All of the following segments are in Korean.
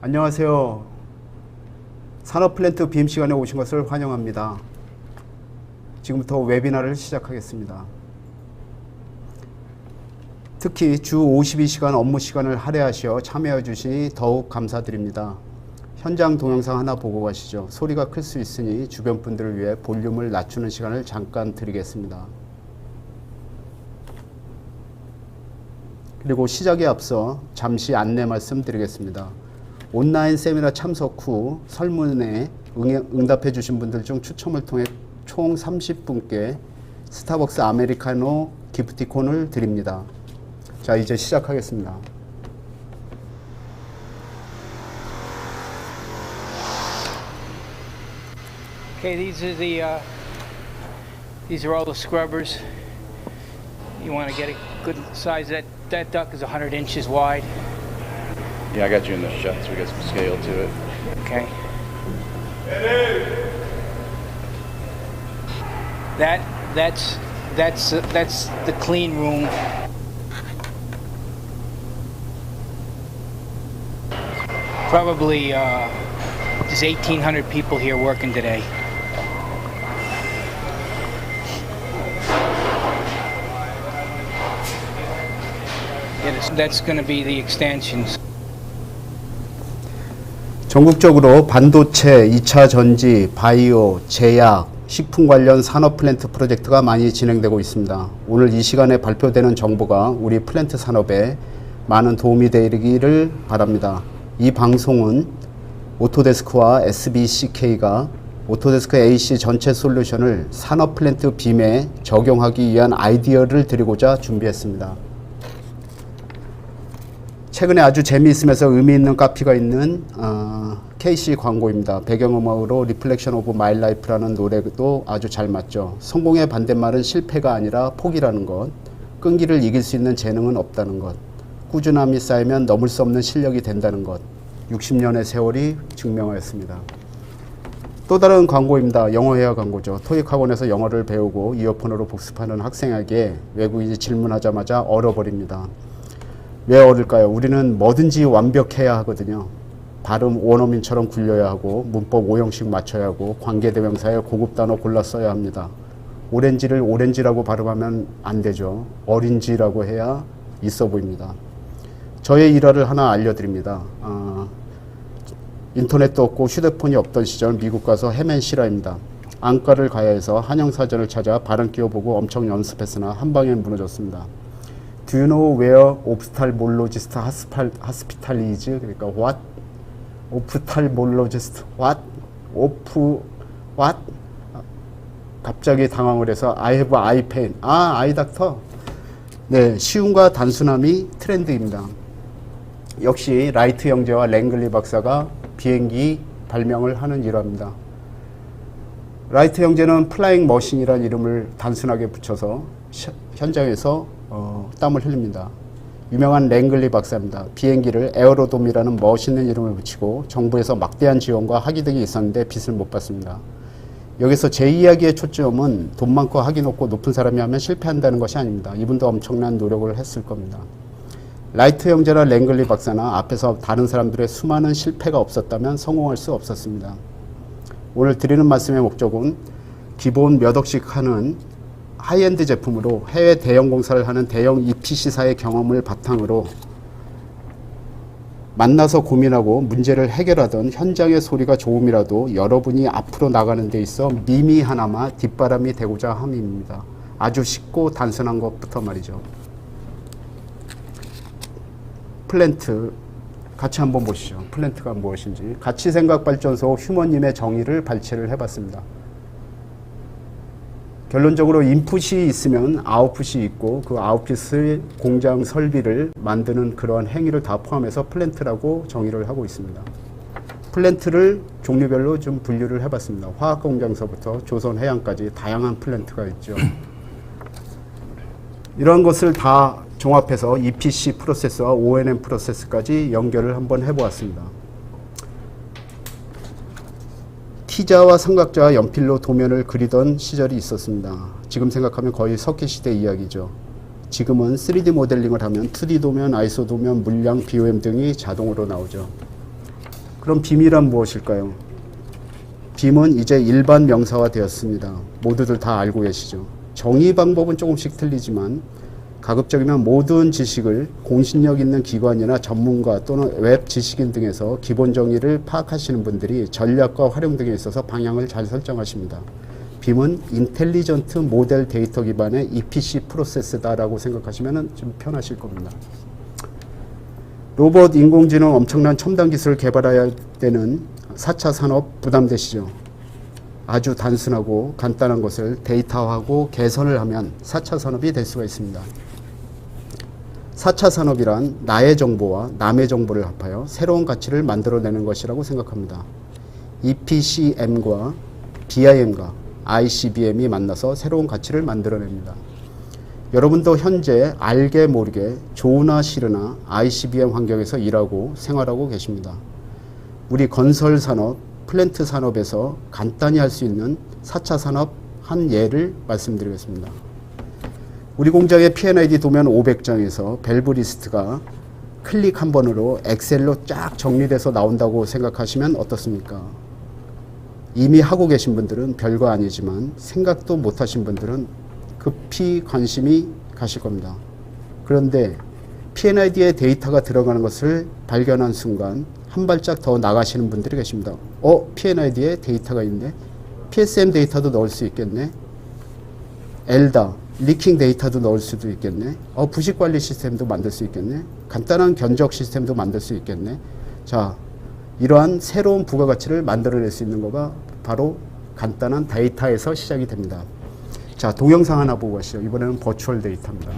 안녕하세요. 산업플랜트 BM 시간에 오신 것을 환영합니다. 지금부터 웨비나를 시작하겠습니다. 특히 주 52시간 업무 시간을 할애하시어 참여해 주시니 더욱 감사드립니다. 현장 동영상 하나 보고 가시죠. 소리가 클 수 있으니 주변 분들을 위해 볼륨을 낮추는 시간을 잠깐 드리겠습니다. 그리고 시작에 앞서 잠시 안내 말씀 드리겠습니다. 온라인 세미나 참석 후 설문에 응답해 주신 분들 중 추첨을 통해 총 30분께 스타벅스 아메리카노 기프티콘을 드립니다. 자, 이제 시작하겠습니다. Okay, these are all the scrubbers. You want to get a good size. That duck is 100 inches wide. Yeah, I got you in the shot, so we got some scale to it. Okay. That's the clean room. Probably there's 1,800 people here working today. Yeah, that's going to be the extensions. 전국적으로 반도체, 2차 전지, 바이오, 제약, 식품 관련 산업 플랜트 프로젝트가 많이 진행되고 있습니다. 오늘 이 시간에 발표되는 정보가 우리 플랜트 산업에 많은 도움이 되기를 바랍니다. 이 방송은 오토데스크와 SBCK가 오토데스크 AC 전체 솔루션을 산업 플랜트 빔에 적용하기 위한 아이디어를 드리고자 준비했습니다. 최근에 아주 재미있으면서 의미 있는 카피가 있는 KC 광고입니다. 배경음악으로 리플렉션 오브 마이 라이프라는 노래도 아주 잘 맞죠. 성공의 반대말은 실패가 아니라 포기라는 것, 끈기를 이길 수 있는 재능은 없다는 것, 꾸준함이 쌓이면 넘을 수 없는 실력이 된다는 것, 60년의 세월이 증명하였습니다. 또 다른 광고입니다. 영어 회화 광고죠. 토익 학원에서 영어를 배우고 이어폰으로 복습하는 학생에게 외국인이 질문하자마자 얼어버립니다. 왜 어릴까요? 우리는 뭐든지 완벽해야 하거든요. 발음 원어민처럼 굴려야 하고 문법 5형식 맞춰야 하고 관계대명사에 고급 단어 골라 써야 합니다. 오렌지를 오렌지라고 발음하면 안 되죠. 어린지라고 해야 있어 보입니다. 저의 일화를 하나 알려드립니다. 인터넷도 없고 휴대폰이 없던 시절 미국 가서 헤맨 실화입니다. 안과를 가야 해서 한영사전을 찾아 발음 끼워보고 엄청 연습했으나 한 방에 무너졌습니다. Do you know where ophthalmologist hospital is? 그러니까 what? ophthalmologist what? what? 갑자기 당황을 해서 I have eye pain. eye doctor. 네, 쉬움과 단순함이 트렌드입니다. 역시 라이트 형제와 랭글리 박사가 비행기 발명을 하는 일화입니다. 라이트 형제는 플라잉 머신이라는 이름을 단순하게 붙여서 현장에서 땀을 흘립니다. 유명한 랭글리 박사입니다. 비행기를 에어로돔이라는 멋있는 이름을 붙이고 정부에서 막대한 지원과 학위 등이 있었는데 빚을 못 받습니다. 여기서 제 이야기의 초점은 돈 많고 학위 높고 높은 사람이 하면 실패한다는 것이 아닙니다. 이분도 엄청난 노력을 했을 겁니다. 라이트 형제나 랭글리 박사나 앞에서 다른 사람들의 수많은 실패가 없었다면 성공할 수 없었습니다. 오늘 드리는 말씀의 목적은 기본 몇 억씩 하는 하이엔드 제품으로 해외 대형 공사를 하는 대형 EPC사의 경험을 바탕으로 만나서 고민하고 문제를 해결하던 현장의 소리가 조금이라도 여러분이 앞으로 나가는 데 있어 미미 하나마 뒷바람이 되고자 함입니다. 아주 쉽고 단순한 것부터 말이죠. 플랜트 같이 한번 보시죠. 플랜트가 무엇인지. 가치생각발전소 휴머님의 정의를 발췌를 해봤습니다. 결론적으로 인풋이 있으면 아웃풋이 있고 그 아웃풋의 공장 설비를 만드는 그러한 행위를 다 포함해서 플랜트라고 정의를 하고 있습니다. 플랜트를 종류별로 좀 분류를 해봤습니다. 화학공장서부터 조선해양까지 다양한 플랜트가 있죠. 이런 것을 다 종합해서 EPC 프로세스와 O&M 프로세스까지 연결을 한번 해보았습니다. T자와 삼각자와 연필로 도면을 그리던 시절이 있었습니다. 지금 생각하면 거의 석기 시대 이야기죠. 지금은 3D 모델링을 하면 2D 도면, ISO 도면, 물량, BOM 등이 자동으로 나오죠. 그럼 빔이란 무엇일까요? 빔은 이제 일반 명사화 되었습니다. 모두들 다 알고 계시죠. 정의 방법은 조금씩 틀리지만 가급적이면 모든 지식을 공신력 있는 기관이나 전문가 또는 웹 지식인 등에서 기본 정의를 파악하시는 분들이 전략과 활용 등에 있어서 방향을 잘 설정하십니다. 빔은 인텔리전트 모델 데이터 기반의 EPC 프로세스다라고 생각하시면 좀 편하실 겁니다. 로봇, 인공지능 엄청난 첨단 기술을 개발해야 할 때는 4차 산업 부담되시죠? 아주 단순하고 간단한 것을 데이터화하고 개선을 하면 4차 산업이 될 수가 있습니다. 4차 산업이란 나의 정보와 남의 정보를 합하여 새로운 가치를 만들어내는 것이라고 생각합니다. EPCM과 BIM과 ICBM이 만나서 새로운 가치를 만들어냅니다. 여러분도 현재 알게 모르게 좋으나 싫으나 ICBM 환경에서 일하고 생활하고 계십니다. 우리 건설 산업, 플랜트 산업에서 간단히 할 수 있는 4차 산업 한 예를 말씀드리겠습니다. 우리 공장의 P&ID 도면 500장에서 밸브 리스트가 클릭 한 번으로 엑셀로 쫙 정리돼서 나온다고 생각하시면 어떻습니까? 이미 하고 계신 분들은 별거 아니지만 생각도 못 하신 분들은 급히 관심이 가실 겁니다. 그런데 P&ID에 데이터가 들어가는 것을 발견한 순간 한 발짝 더 나가시는 분들이 계십니다. P&ID에 데이터가 있네. PSM 데이터도 넣을 수 있겠네. 엘다, 리킹 데이터도 넣을 수도 있겠네. 부식관리 시스템도 만들 수 있겠네. 간단한 견적 시스템도 만들 수 있겠네. 자, 이러한 새로운 부가가치를 만들어낼 수 있는 거가 바로 간단한 데이터에서 시작이 됩니다. 자, 동영상 하나 보고 가시죠. 이번에는 버추얼 데이터입니다.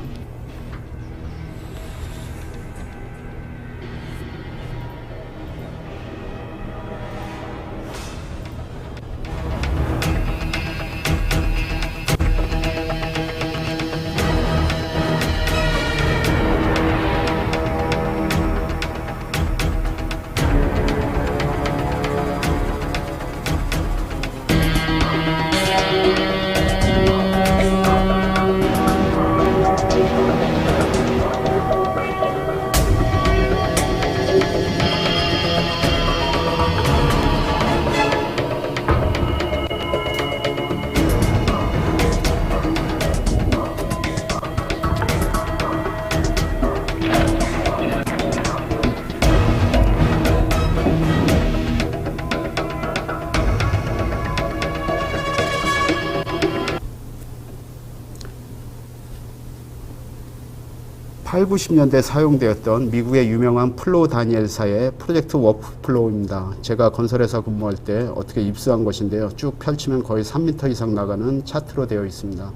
(8, 90년대) 사용되었던 미국의 유명한 플로우 다니엘사의 프로젝트 워크플로우입니다. 제가 건설회사 근무할 때 어떻게 입수한 것인데요. 쭉 펼치면 거의 3m 이상 나가는 차트로 되어 있습니다.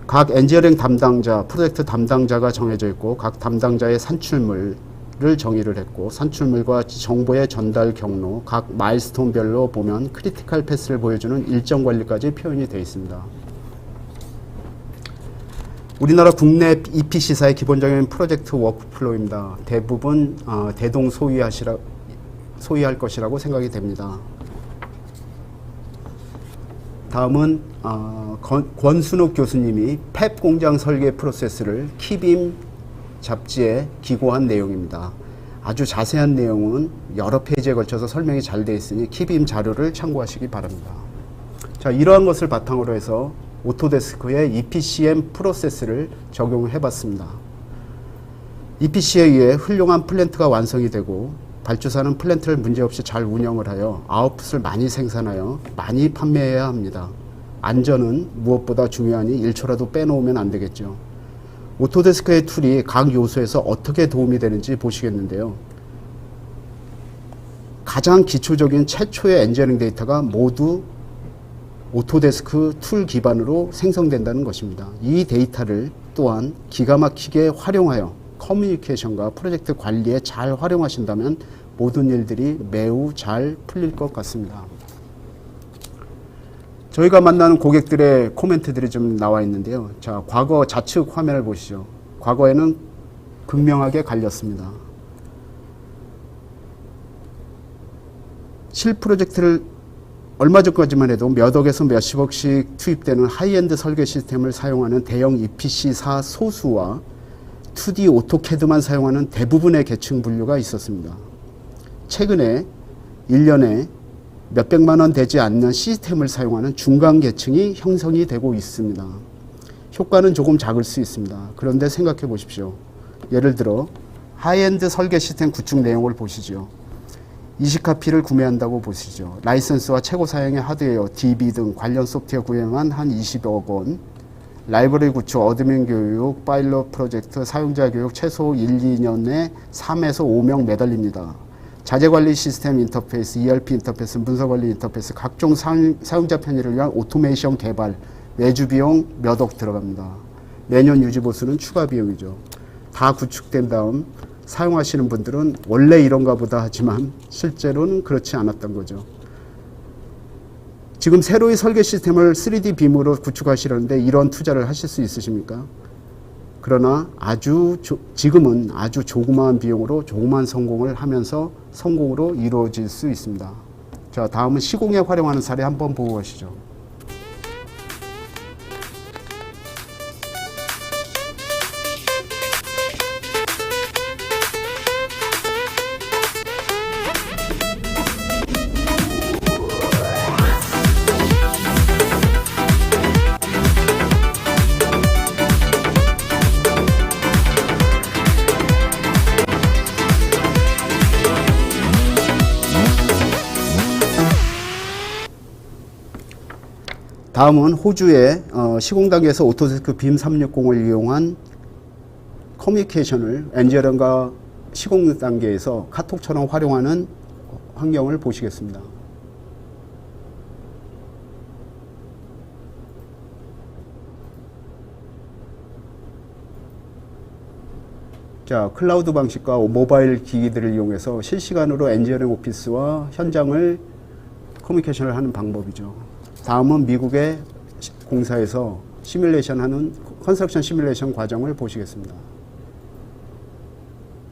각 엔지니어링 담당자, 프로젝트 담당자가 정해져 있고 각 담당자의 산출물을 정의를 했고 산출물과 정보의 전달 경로, 각 마일스톤별로 보면 크리티컬 패스를 보여주는 일정 관리까지 표현이 되어 있습니다. 우리나라 국내 EPC사의 기본적인 프로젝트 워크플로우입니다. 대부분 대동소이할 것이라고 생각이 됩니다. 다음은 권순욱 교수님이 팹 공장 설계 프로세스를 키빔 잡지에 기고한 내용입니다. 아주 자세한 내용은 여러 페이지에 걸쳐서 설명이 잘 되어 있으니 키빔 자료를 참고하시기 바랍니다. 자, 이러한 것을 바탕으로 해서 오토데스크의 EPCM 프로세스를 적용해 봤습니다. EPC에 의해 훌륭한 플랜트가 완성이 되고 발주사는 플랜트를 문제없이 잘 운영을 하여 아웃풋을 많이 생산하여 많이 판매해야 합니다. 안전은 무엇보다 중요하니 1초라도 빼놓으면 안 되겠죠. 오토데스크의 툴이 각 요소에서 어떻게 도움이 되는지 보시겠는데요. 가장 기초적인 최초의 엔지니어링 데이터가 모두 오토데스크 툴 기반으로 생성된다는 것입니다. 이 데이터를 또한 기가 막히게 활용하여 커뮤니케이션과 프로젝트 관리에 잘 활용하신다면 모든 일들이 매우 잘 풀릴 것 같습니다. 저희가 만나는 고객들의 코멘트들이 좀 나와 있는데요. 자, 과거 좌측 화면을 보시죠. 과거에는 극명하게 갈렸습니다. 실 프로젝트를 얼마 전까지만 해도 몇 억에서 몇십억씩 투입되는 하이엔드 설계 시스템을 사용하는 대형 EPC사 소수와 2D 오토캐드만 사용하는 대부분의 계층 분류가 있었습니다. 최근에 1년에 몇백만 원 되지 않는 시스템을 사용하는 중간 계층이 형성이 되고 있습니다. 효과는 조금 작을 수 있습니다. 그런데 생각해 보십시오. 예를 들어 하이엔드 설계 시스템 구축 내용을 보시죠. 20카피를 구매한다고 보시죠. 라이선스와 최고 사양의 하드웨어, DB 등 관련 소프트웨어 구매만 한 20억 원, 라이브러리 구축, 어드민 교육, 파일럿 프로젝트, 사용자 교육 최소 1, 2년에 3에서 5명 매달립니다. 자재관리 시스템 인터페이스, ERP 인터페이스, 문서관리 인터페이스, 각종 사용자 편의를 위한 오토메이션 개발, 매주 비용 몇 억 들어갑니다. 매년 유지 보수는 추가 비용이죠. 다 구축된 다음 사용하시는 분들은 원래 이런가 보다 하지만 실제로는 그렇지 않았던 거죠. 지금 새로이 설계 시스템을 3D 빔으로 구축하시려는데 이런 투자를 하실 수 있으십니까? 그러나 지금은 아주 조그마한 비용으로 조그마한 성공을 하면서 성공으로 이루어질 수 있습니다. 자, 다음은 시공에 활용하는 사례 한번 보고 가시죠. 다음은 호주의 시공 단계에서 오토데스크 빔 360을 이용한 커뮤니케이션을 엔지니어링과 시공 단계에서 카톡처럼 활용하는 환경을 보시겠습니다. 자, 클라우드 방식과 모바일 기기들을 이용해서 실시간으로 엔지니어링 오피스와 현장을 커뮤니케이션을 하는 방법이죠. 다음은 미국의 공사에서 시뮬레이션 하는 컨스트럭션 시뮬레이션 과정을 보시겠습니다.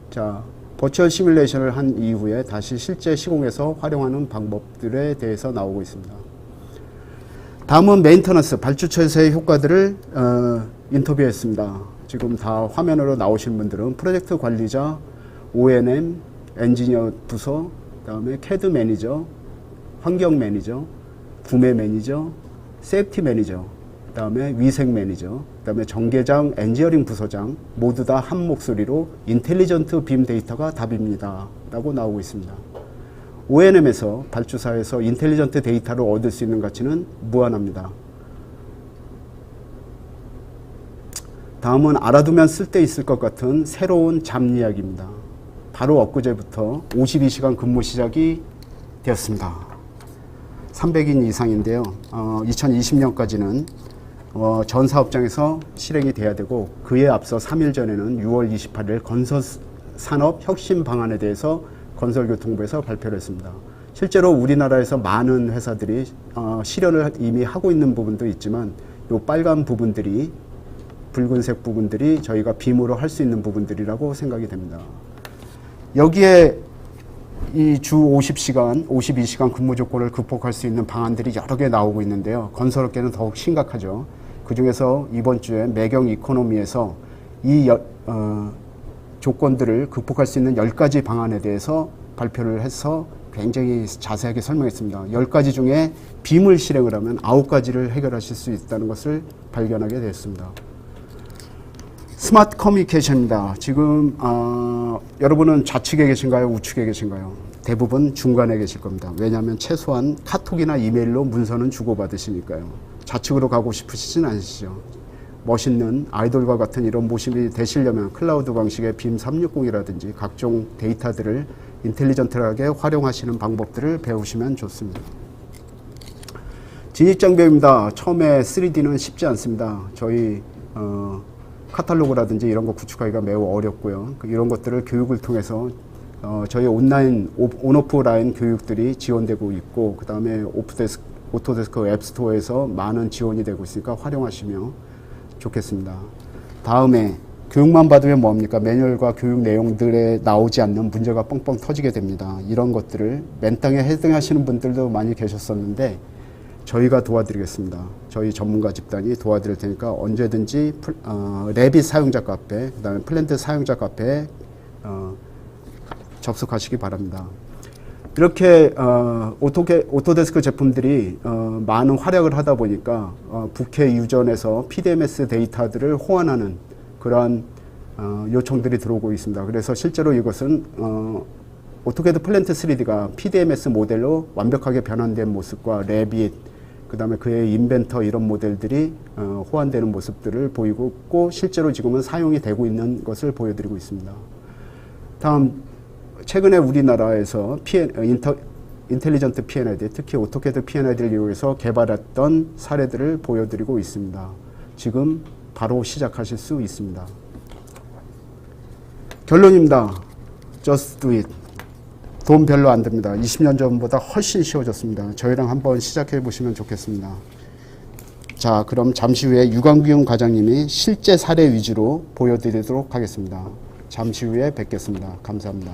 자, 버추얼 시뮬레이션을 한 이후에 다시 실제 시공에서 활용하는 방법들에 대해서 나오고 있습니다. 다음은 메인터넌스, 발주처에서의 효과들을 인터뷰했습니다. 지금 다 화면으로 나오신 분들은 프로젝트 관리자, O&M, 엔지니어 부서, 그다음에 CAD 매니저, 환경 매니저, 구매 매니저, 세이프티 매니저, 그다음에 위생 매니저, 그다음에 정계장, 엔지니어링 부서장 모두 다 한 목소리로 인텔리전트 빔 데이터가 답입니다 라고 나오고 있습니다. O&M에서 발주사에서 인텔리전트 데이터를 얻을 수 있는 가치는 무한합니다. 다음은 알아두면 쓸데 있을 것 같은 새로운 잡 이야기입니다. 바로 엊그제부터 52시간 근무 시작이 되었습니다. 300인 이상인데요. 2020년까지는 전 사업장에서 실행이 돼야 되고 그에 앞서 3일 전에는 6월 28일 건설산업 혁신 방안에 대해서 건설교통부에서 발표를 했습니다. 실제로 우리나라에서 많은 회사들이 실현을 이미 하고 있는 부분도 있지만 이 빨간 부분들이 붉은색 부분들이 저희가 빔으로 할 수 있는 부분들이라고 생각이 됩니다. 여기에 이 주 50시간, 52시간 근무 조건을 극복할 수 있는 방안들이 여러 개 나오고 있는데요. 건설업계는 더욱 심각하죠. 그 중에서 이번 주에 매경 이코노미에서 이 조건들을 극복할 수 있는 10가지 방안에 대해서 발표를 해서 굉장히 자세하게 설명했습니다. 10가지 중에 빔을 실행을 하면 9가지를 해결하실 수 있다는 것을 발견하게 됐습니다. 스마트 커뮤니케이션입니다. 지금 여러분은 좌측에 계신가요? 우측에 계신가요? 대부분 중간에 계실 겁니다. 왜냐하면 최소한 카톡이나 이메일로 문서는 주고받으시니까요. 좌측으로 가고 싶으시진 않으시죠. 멋있는 아이돌과 같은 이런 모습이 되시려면 클라우드 방식의 빔 360이라든지 각종 데이터들을 인텔리전트하게 활용하시는 방법들을 배우시면 좋습니다. 진입장벽입니다. 처음에 3D는 쉽지 않습니다. 저희 카탈로그라든지 이런 거 구축하기가 매우 어렵고요. 이런 것들을 교육을 통해서 저희 온라인 온오프라인 교육들이 지원되고 있고 그 다음에 오토데스크 앱스토어에서 많은 지원이 되고 있으니까 활용하시면 좋겠습니다. 다음에 교육만 받으면 뭡니까? 매뉴얼과 교육 내용들에 나오지 않는 문제가 뻥뻥 터지게 됩니다. 이런 것들을 맨땅에 헤딩하시는 분들도 많이 계셨었는데 저희가 도와드리겠습니다. 저희 전문가 집단이 도와드릴 테니까 언제든지 레빗 사용자 카페, 그 다음에 플랜트 사용자 카페에 접속하시기 바랍니다. 이렇게 오토데스크 제품들이 많은 활약을 하다 보니까 국회 유전에서 PDMS 데이터들을 호환하는 그러한 요청들이 들어오고 있습니다. 그래서 실제로 이것은 오토캐드 플랜트 3D가 PDMS 모델로 완벽하게 변환된 모습과 레빗, 그 다음에 그의 인벤터 이런 모델들이 호환되는 모습들을 보이고 있고 실제로 지금은 사용이 되고 있는 것을 보여드리고 있습니다. 다음, 최근에 우리나라에서 인텔리전트 P&ID, 특히 오토캐드 P&ID를 이용해서 개발했던 사례들을 보여드리고 있습니다. 지금 바로 시작하실 수 있습니다. 결론입니다. Just do it. 돈 별로 안 듭니다. 20년 전보다 훨씬 쉬워졌습니다. 저희랑 한번 시작해 보시면 좋겠습니다. 자, 그럼 잠시 후에 유광균 과장님이 실제 사례 위주로 보여드리도록 하겠습니다. 잠시 후에 뵙겠습니다. 감사합니다.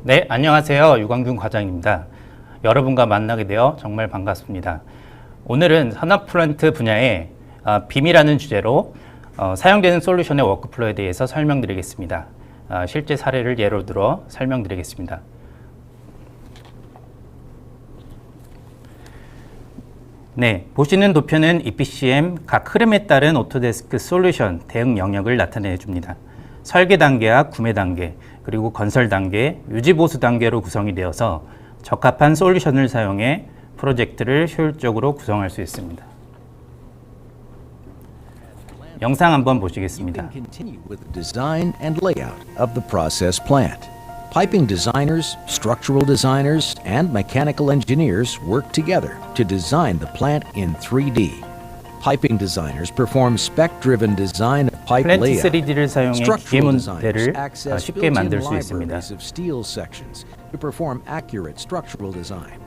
네, 안녕하세요. 유광균 과장입니다. 여러분과 만나게 되어 정말 반갑습니다. 오늘은 산업 플랜트 분야의 빔이라는 주제로 사용되는 솔루션의 워크플로우에 대해서 설명드리겠습니다. 실제 사례를 예로 들어 설명드리겠습니다. 네, 보시는 도표는 EPCM 각 흐름에 따른 오토데스크 솔루션 대응 영역을 나타내 줍니다. 설계 단계와 구매 단계, 그리고 건설 단계, 유지 보수 단계로 구성이 되어서 적합한 솔루션을 사용해 프로젝트를 효율적으로 구성할 수 있습니다. 영상 한번 보시겠습니다. You can continue with the design and layout of the process plant. Piping designers, structural designers, and mechanical engineers work together to design the plant in 3D. Piping designers perform spec-driven design of pipe 플랜트 layout. 3D를 사용해 기계 Structural designers 모델을 access 쉽게 만들 built-in 수 있습니다. libraries of steel sections to perform accurate structural design.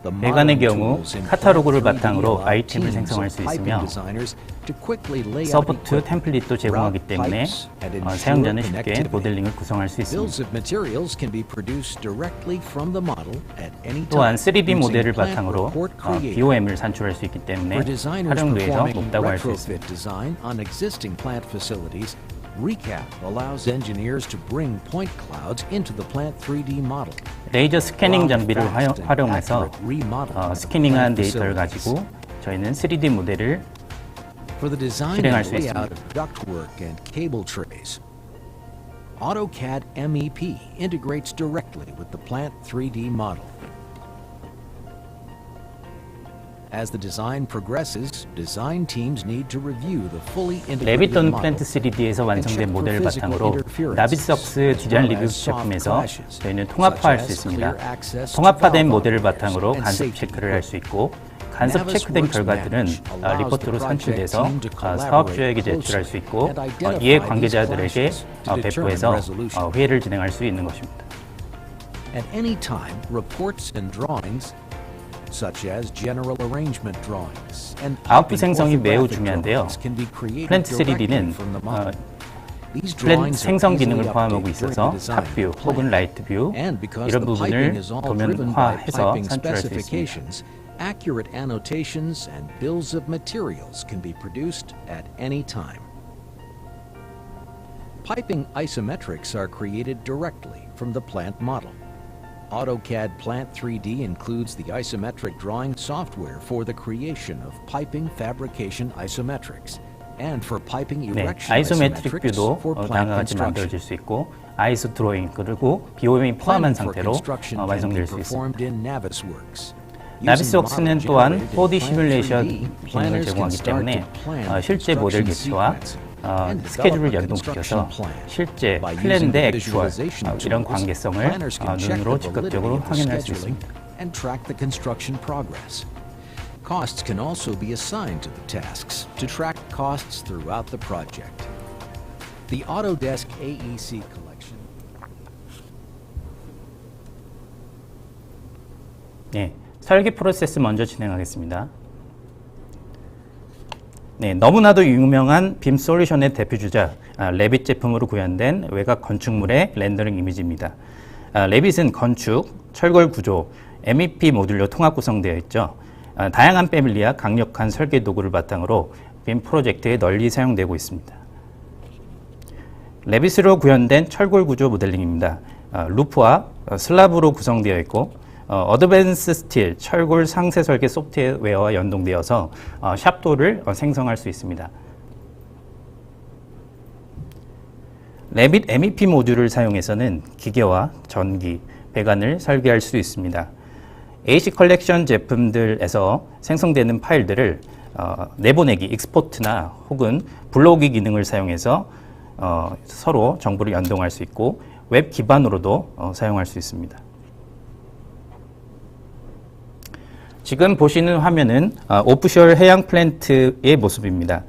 The 배관의 modeling 경우 tools in 카탈로그를 Plant 3D 바탕으로 allow 아이템을 teams 생성할 of 수 piping 있으며 designers to quickly lay out 서포트 equipment, 템플릿도 제공하기 route 때문에 pipes, and ensure 사용자는 쉽게 connectivity. 모델링을 구성할 수 있습니다. Bills of materials can be produced directly from the model at any 또한 time 3D using 모델을 plant 바탕으로 report creator. BOM을 산출할 수 있기 때문에 For designers 활용도에서 performing 높다고 할 수 있습니다. retrofit design on existing plant facilities, RECAP allows engineers to bring point clouds into the plant 3D model. 레이저 스캐닝 장비를 Fast and 활용해서 accurate remodeling of 스캐닝한 plant 데이터를 facilities. 가지고 저희는 3D 모델을 For the design 실행할 and 수 layout 있습니다. of ductwork and cable trays, AutoCAD MEP integrates directly with the plant 3D model. As the design progresses, design teams need to review the fully integrated 레빗 또는 model 플랜트 3D에서 and 완성된 check for 모델을 physical 바탕으로 interference, 나비석스 as 디자인 well 리뷰 as soft 제품에서 clashes, 저희는 such 통합화할 수 as 있습니다. clear access to 통합화된 valve 모델을 operators 바탕으로 and 간섭 safety 체크를 할 수 있고 equipment. 간섭 체크된 Navisworks 결과들은 Manage allows 리포트로 the project 산출돼서 team to 사업주에게 collaborate 제출할 수 있고 closely and identify 이해 these 관계자들에게 clashes to determine 배포해서 resolution. 회의를 진행할 수 있는 것입니다. At any time, reports and drawings, such as general arrangement drawings and 아웃풋 piping 생성이 매우 orthographic 중요한데요. drawings can be created 플랜트 directly 3D는 from the model. These 플랜트 drawings are 생성 easily 기능을 포함하고 updated during 있어서 the design 탑뷰 of the 혹은 plant. 라이트 뷰 And because 이런 the piping 부분을 is all driven by 도면화해서 piping 산출할 수 있습니다. specifications, accurate annotations and bills of materials can be produced at any time. Piping isometrics are created directly from the plant model. AutoCAD Plant 3D includes the isometric drawing software for the creation of piping fabrication isometrics and for piping 네, erection 아이소메트릭 isometrics 뷰도 for plant 다양하게 construction. 만들어질 수 있고 아이소 드로잉 그리고 BOM이 포함한 Planning for 상태로 construction can be 완성될 수 있습니다. performed in Navisworks. 나비스웍스는 또한 4D Using model-generated 시뮬레이션 Plant 3D, 기능을 planners can 제공하기 start 때문에 to plan 실제 모델 construction 개최와 sequencing and 스케줄을 develop a 연동시켜서 construction plan. 실제 By 플랜 using 대 the 액추얼 visualization 이런 tools, 관계성을 planners can check 눈으로 the validity 직접적으로 of the 확인할 수 scheduling 있습니다. and track the construction progress. Costs can also be assigned to the tasks to track costs throughout the project. The Autodesk AEC collection. 네, 설계 프로세스 먼저 진행하겠습니다. 네, 너무나도 유명한 빔 솔루션의 대표주자 레빗 제품으로 구현된 외곽 건축물의 렌더링 이미지입니다. 레빗은 건축, 철골 구조, MEP 모듈로 통합 구성되어 있죠. 다양한 패밀리와 강력한 설계 도구를 바탕으로 빔 프로젝트에 널리 사용되고 있습니다. 레빗으로 구현된 철골 구조 모델링입니다. 루프와 슬랍으로 구성되어 있고 어드밴스 스틸, 철골 상세 설계 소프트웨어와 연동되어서 샵도를 생성할 수 있습니다. 레빗 MEP 모듈을 사용해서는 기계와 전기, 배관을 설계할 수 있습니다. AC 컬렉션 제품들에서 생성되는 파일들을 내보내기, 익스포트나 혹은 불러오기 기능을 사용해서 서로 정보를 연동할 수 있고 웹 기반으로도 사용할 수 있습니다. 지금 보시는 화면은 오프쇼어 해양 플랜트의 모습입니다.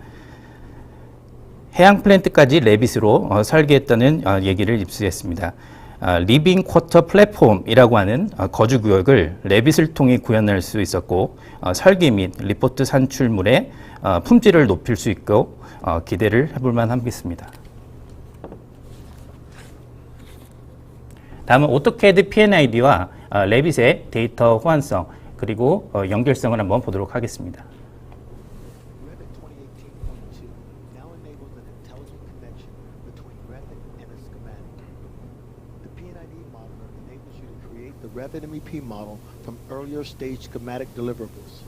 해양 플랜트까지 레빗으로 설계했다는 얘기를 입수했습니다. 리빙 쿼터 플랫폼이라고 하는 거주 구역을 레빗을 통해 구현할 수 있었고 설계 및 리포트 산출물의 품질을 높일 수 있고 기대를 해볼 만하겠습니다. 다음은 오토캐드 P&ID와 레빗의 데이터 호환성 그리고 연결성을 한번 보도록 하겠습니다. Revit 2018.2 now enables an intelligent connection between Revit and a schematic. The P&ID modeler enables you to create the Revit MEP model from earlier stage schematic deliverables.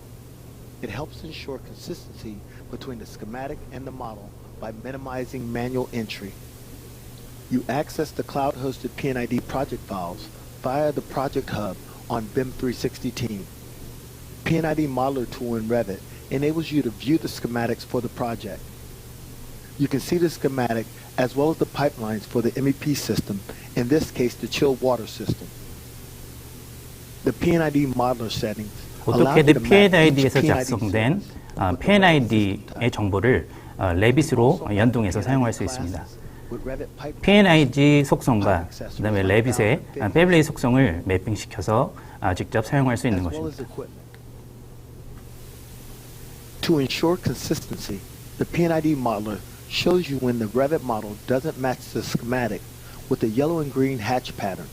It helps ensure consistency between the schematic and the model by minimizing manual entry. You access the cloud-hosted P&ID project files via the Project Hub on BIM 360 Team. P&ID Modeler tool in Revit enables you to view the schematics for the project. You can see the schematic as well as the pipelines for the MEP system, in this case the chilled water system. The P&ID Modeler settings allow you 오토캐드 to map each P&ID에서 P&ID 작성된 source P&ID의 정보를 레빗으로 연동해서 사용할 수 있습니다. with Revit pipeline P&ID 속성과 그 다음에 레빗의 패밀리 속성을 매핑시켜서 직접 사용할 수 있는 as well as 것입니다. equipment. To ensure consistency, the P&ID modeler shows you when the Revit model doesn't match the schematic with the yellow and green hatch pattern.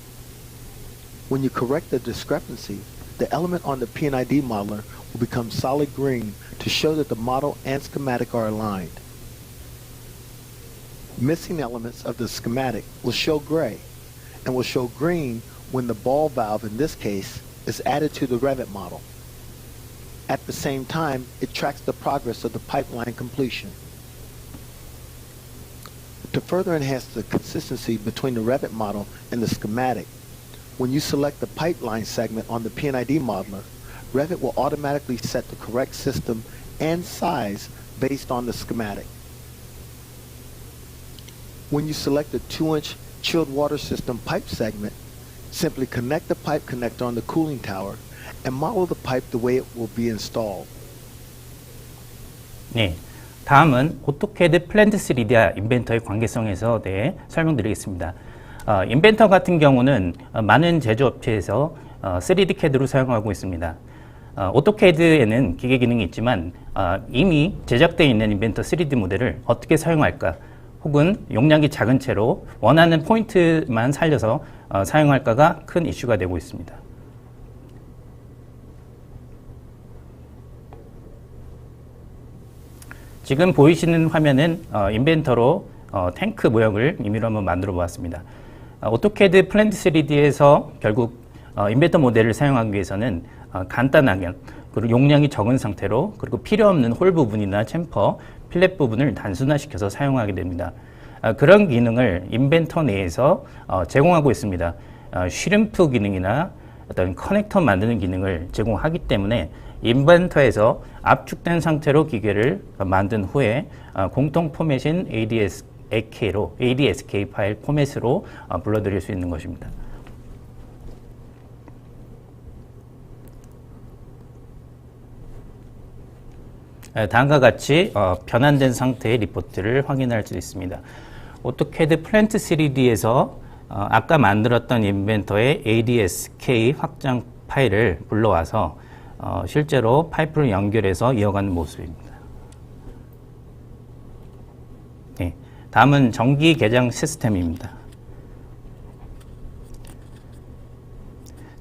When you correct the discrepancy, the element on the P&ID modeler will become solid green to show that the model and schematic are aligned. Missing elements of the schematic will show gray and will show green when the ball valve, in this case, is added to the Revit model. At the same time, it tracks the progress of the pipeline completion. To further enhance the consistency between the Revit model and the schematic, when you select the pipeline segment on the P&ID modeler, Revit will automatically set the correct system and size based on the schematic. When you select the 2-inch chilled water system pipe segment, simply connect the pipe connector on the cooling tower and model the pipe the way it will be installed. 네, 다음은 오토캐드 플랜트 3D와 인벤터의 관계성에서 대해 설명드리겠습니다. 인벤터 같은 경우는 많은 제조업체에서 3D CAD로 사용하고 있습니다. 오토캐드에는 기계 기능이 있지만 이미 제작되어 있는 인벤터 3D 모델을 어떻게 사용할까 혹은 용량이 작은 채로 원하는 포인트만 살려서 사용할까가 큰 이슈가 되고 있습니다. 지금 보이시는 화면은 인벤터로 탱크 모형을 임의로 한번 만들어 보았습니다. 오토캐드 플랜트 3D에서 결국 인벤터 모델을 사용하기 위해서는 간단하게 그리고 용량이 적은 상태로 그리고 필요 없는 홀 부분이나 챔퍼, 필렛 부분을 단순화시켜서 사용하게 됩니다. 그런 기능을 인벤터 내에서 제공하고 있습니다. 슈림프 기능이나 어떤 커넥터 만드는 기능을 제공하기 때문에 인벤터에서 압축된 상태로 기계를 만든 후에 공통 포맷인 ADSK 파일 포맷으로 불러드릴 수 있는 것입니다. 다음과 같이 변환된 상태의 리포트를 확인할 수 있습니다. 오토캐드 플랜트 3D에서 아까 만들었던 인벤터의 ADSK 확장 파일을 불러와서 실제로 파이프를 연결해서 이어가는 모습입니다. 네, 다음은 전기 개장 시스템입니다.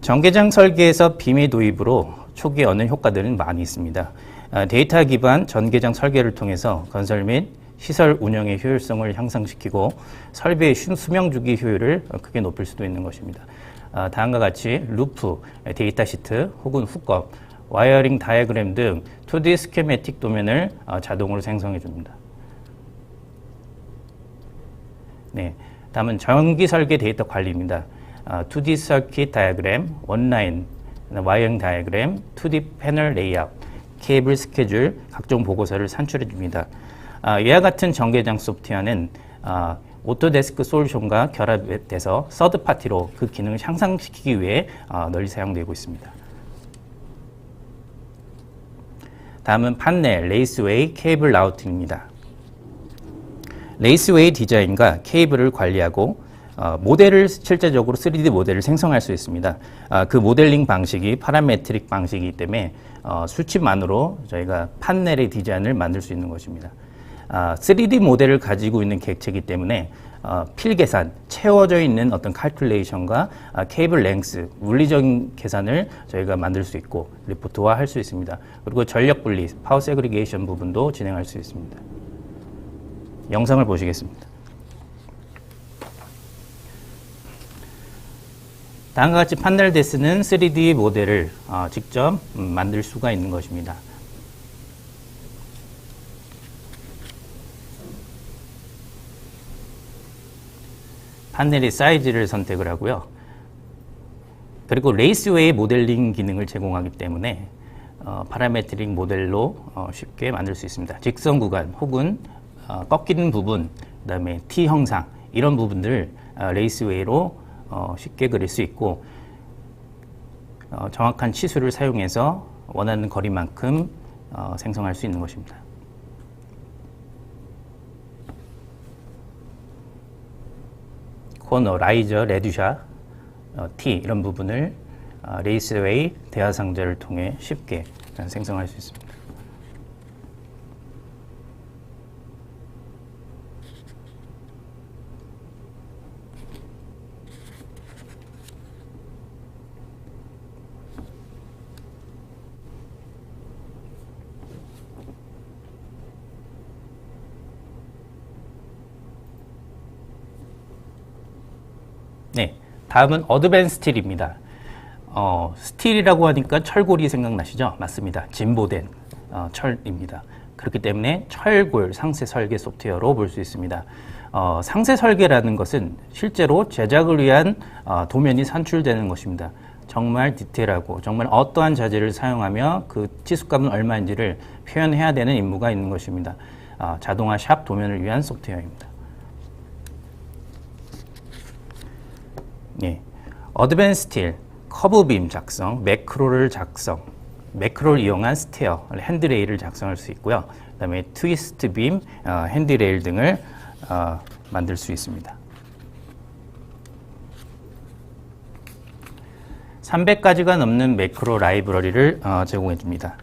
전개장 설계에서 빔의 도입으로 초기에 얻는 효과들은 많이 있습니다. 데이터 기반 전개장 설계를 통해서 건설 및 시설 운영의 효율성을 향상시키고 설비의 수명 주기 효율을 크게 높일 수도 있는 것입니다. 다음과 같이 루프, 데이터 시트 혹은 훅업, 와이어링 다이어그램 등 2D 스케매틱 도면을 자동으로 생성해 줍니다. 네, 다음은 전기 설계 데이터 관리입니다. 2D 서킷 다이어그램, 원라인, 와이어링 다이어그램, 2D 패널 레이아웃, 케이블 스케줄, 각종 보고서를 산출해 줍니다. 이와 같은 전개장 소프트웨어는 오토데스크 솔루션과 결합돼서 서드 파티로 그 기능을 향상시키기 위해 널리 사용되고 있습니다. 다음은 판넬, 레이스웨이, 케이블 라우팅입니다. 레이스웨이 디자인과 케이블을 관리하고 모델을 실제적으로 3D 모델을 생성할 수 있습니다. 그 모델링 방식이 파라메트릭 방식이기 때문에 수치만으로 저희가 판넬의 디자인을 만들 수 있는 것입니다. 3D 모델을 가지고 있는 객체이기 때문에 필 계산, 채워져 있는 어떤 칼큘레이션과 케이블 랭스, 물리적인 계산을 저희가 만들 수 있고 리포트화 할 수 있습니다. 그리고 전력 분리, 파워 세그리게이션 부분도 진행할 수 있습니다. 영상을 보시겠습니다. 다음과 같이 판넬 데스는 3D 모델을 직접 만들 수가 있는 것입니다. 판넬의 사이즈를 선택을 하고요. 그리고 레이스웨이 모델링 기능을 제공하기 때문에 파라메트릭 모델로 쉽게 만들 수 있습니다. 직선 구간 혹은 꺾이는 부분, 그 다음에 T 형상 이런 부분들 레이스웨이로 쉽게 그릴 수 있고 정확한 치수를 사용해서 원하는 거리만큼 생성할 수 있는 것입니다. 코너, 라이저, 레듀샤, T 이런 부분을 레이스웨이 대하상자를 통해 쉽게 생성할 수 있습니다. 네, 다음은 어드밴스 스틸입니다. 스틸이라고 하니까 철골이 생각나시죠? 맞습니다. 진보된 철입니다. 그렇기 때문에 철골 상세 설계 소프트웨어로 볼 수 있습니다. 상세 설계라는 것은 실제로 제작을 위한 도면이 산출되는 것입니다. 정말 디테일하고 정말 어떠한 자재를 사용하며 그 치수값은 얼마인지를 표현해야 되는 임무가 있는 것입니다. 자동화 샵 도면을 위한 소프트웨어입니다. 예, 어드밴스 스틸, 커브빔 작성, 매크로를 작성, 매크로를 이용한 스테어, 핸드레일을 작성할 수 있고요. 그 다음에 트위스트 빔, 핸드레일 등을 만들 수 있습니다. 300가지가 넘는 매크로 라이브러리를 제공해 줍니다.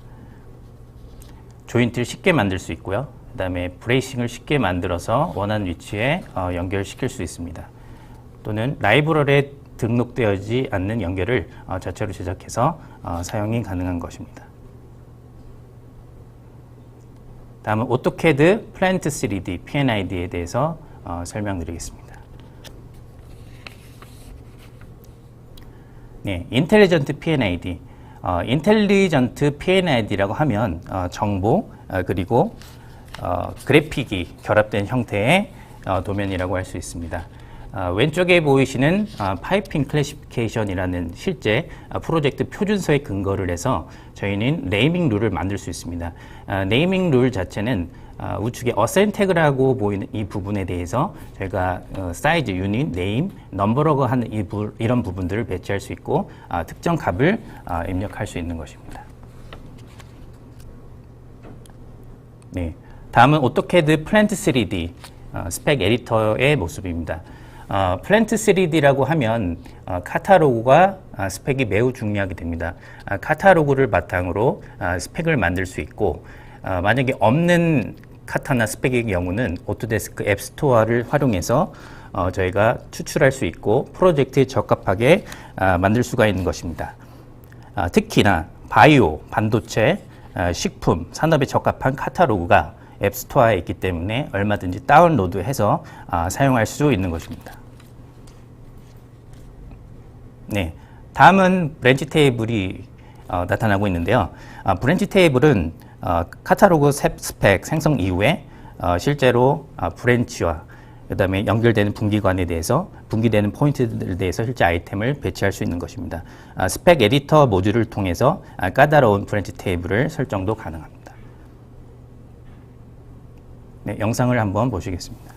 조인트를 쉽게 만들 수 있고요. 그 다음에 브레이싱을 쉽게 만들어서 원하는 위치에 연결시킬 수 있습니다. 또는 라이브러리에 등록되어지 않는 연결을 자체로 제작해서 사용이 가능한 것입니다. 다음은 오토캐드 플랜트 3D PNID에 대해서 설명드리겠습니다. 네, 인텔리전트 PNID. 인텔리전트 PNID라고 하면 정보 그리고 그래픽이 결합된 형태의 도면이라고 할 수 있습니다. 왼쪽에 보이시는 파이핑 클래시피케이션이라는 실제 프로젝트 표준서에 근거를 해서 저희는 네이밍 룰을 만들 수 있습니다. 네이밍 룰 자체는 우측에 어사인 태그라고 보이는 이 부분에 대해서 저희가 사이즈, 유닛, 네임, 넘버라고 하는 이런 부분들을 배치할 수 있고 특정 값을 입력할 수 있는 것입니다. 네, 다음은 오토캐드 플랜트 3D 스펙 에디터의 모습입니다. 플랜트 3D라고 하면 카탈로그가 스펙이 매우 중요하게 됩니다. 카탈로그를 바탕으로 스펙을 만들 수 있고 만약에 없는 카타나 스펙의 경우는 오토데스크 앱스토어를 활용해서 저희가 추출할 수 있고 프로젝트에 적합하게 만들 수가 있는 것입니다. 특히나 바이오, 반도체, 식품, 산업에 적합한 카탈로그가 앱스토어에 있기 때문에 얼마든지 다운로드해서 사용할 수 있는 것입니다. 네, 다음은 브랜치 테이블이 나타나고 있는데요. 브랜치 테이블은 카탈로그 스펙 생성 이후에 실제로 브랜치와 그 다음에 연결되는 분기관에 대해서 분기되는 포인트들에 대해서 실제 아이템을 배치할 수 있는 것입니다. 스펙 에디터 모듈을 통해서 까다로운 브랜치 테이블을 설정도 가능합니다. 네, 영상을 한번 보시겠습니다.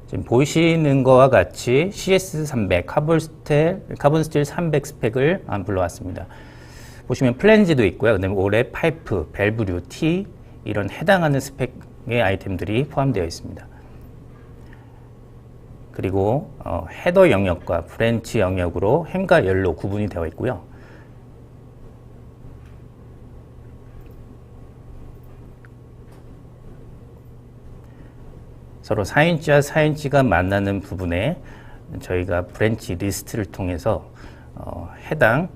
지금 보시는 것과 같이 CS300 카본 스틸 300 스펙을 불러왔습니다. 보시면 플랜지도 있고요. 그다음에 올해 파이프, 밸브류, T 이런 해당하는 스펙의 아이템들이 포함되어 있습니다. 그리고 헤더 영역과 브랜치 영역으로 햄과 열로 구분이 되어 있고요. 서로 4인치와 4인치가 만나는 부분에 저희가 브랜치 리스트를 통해서 해당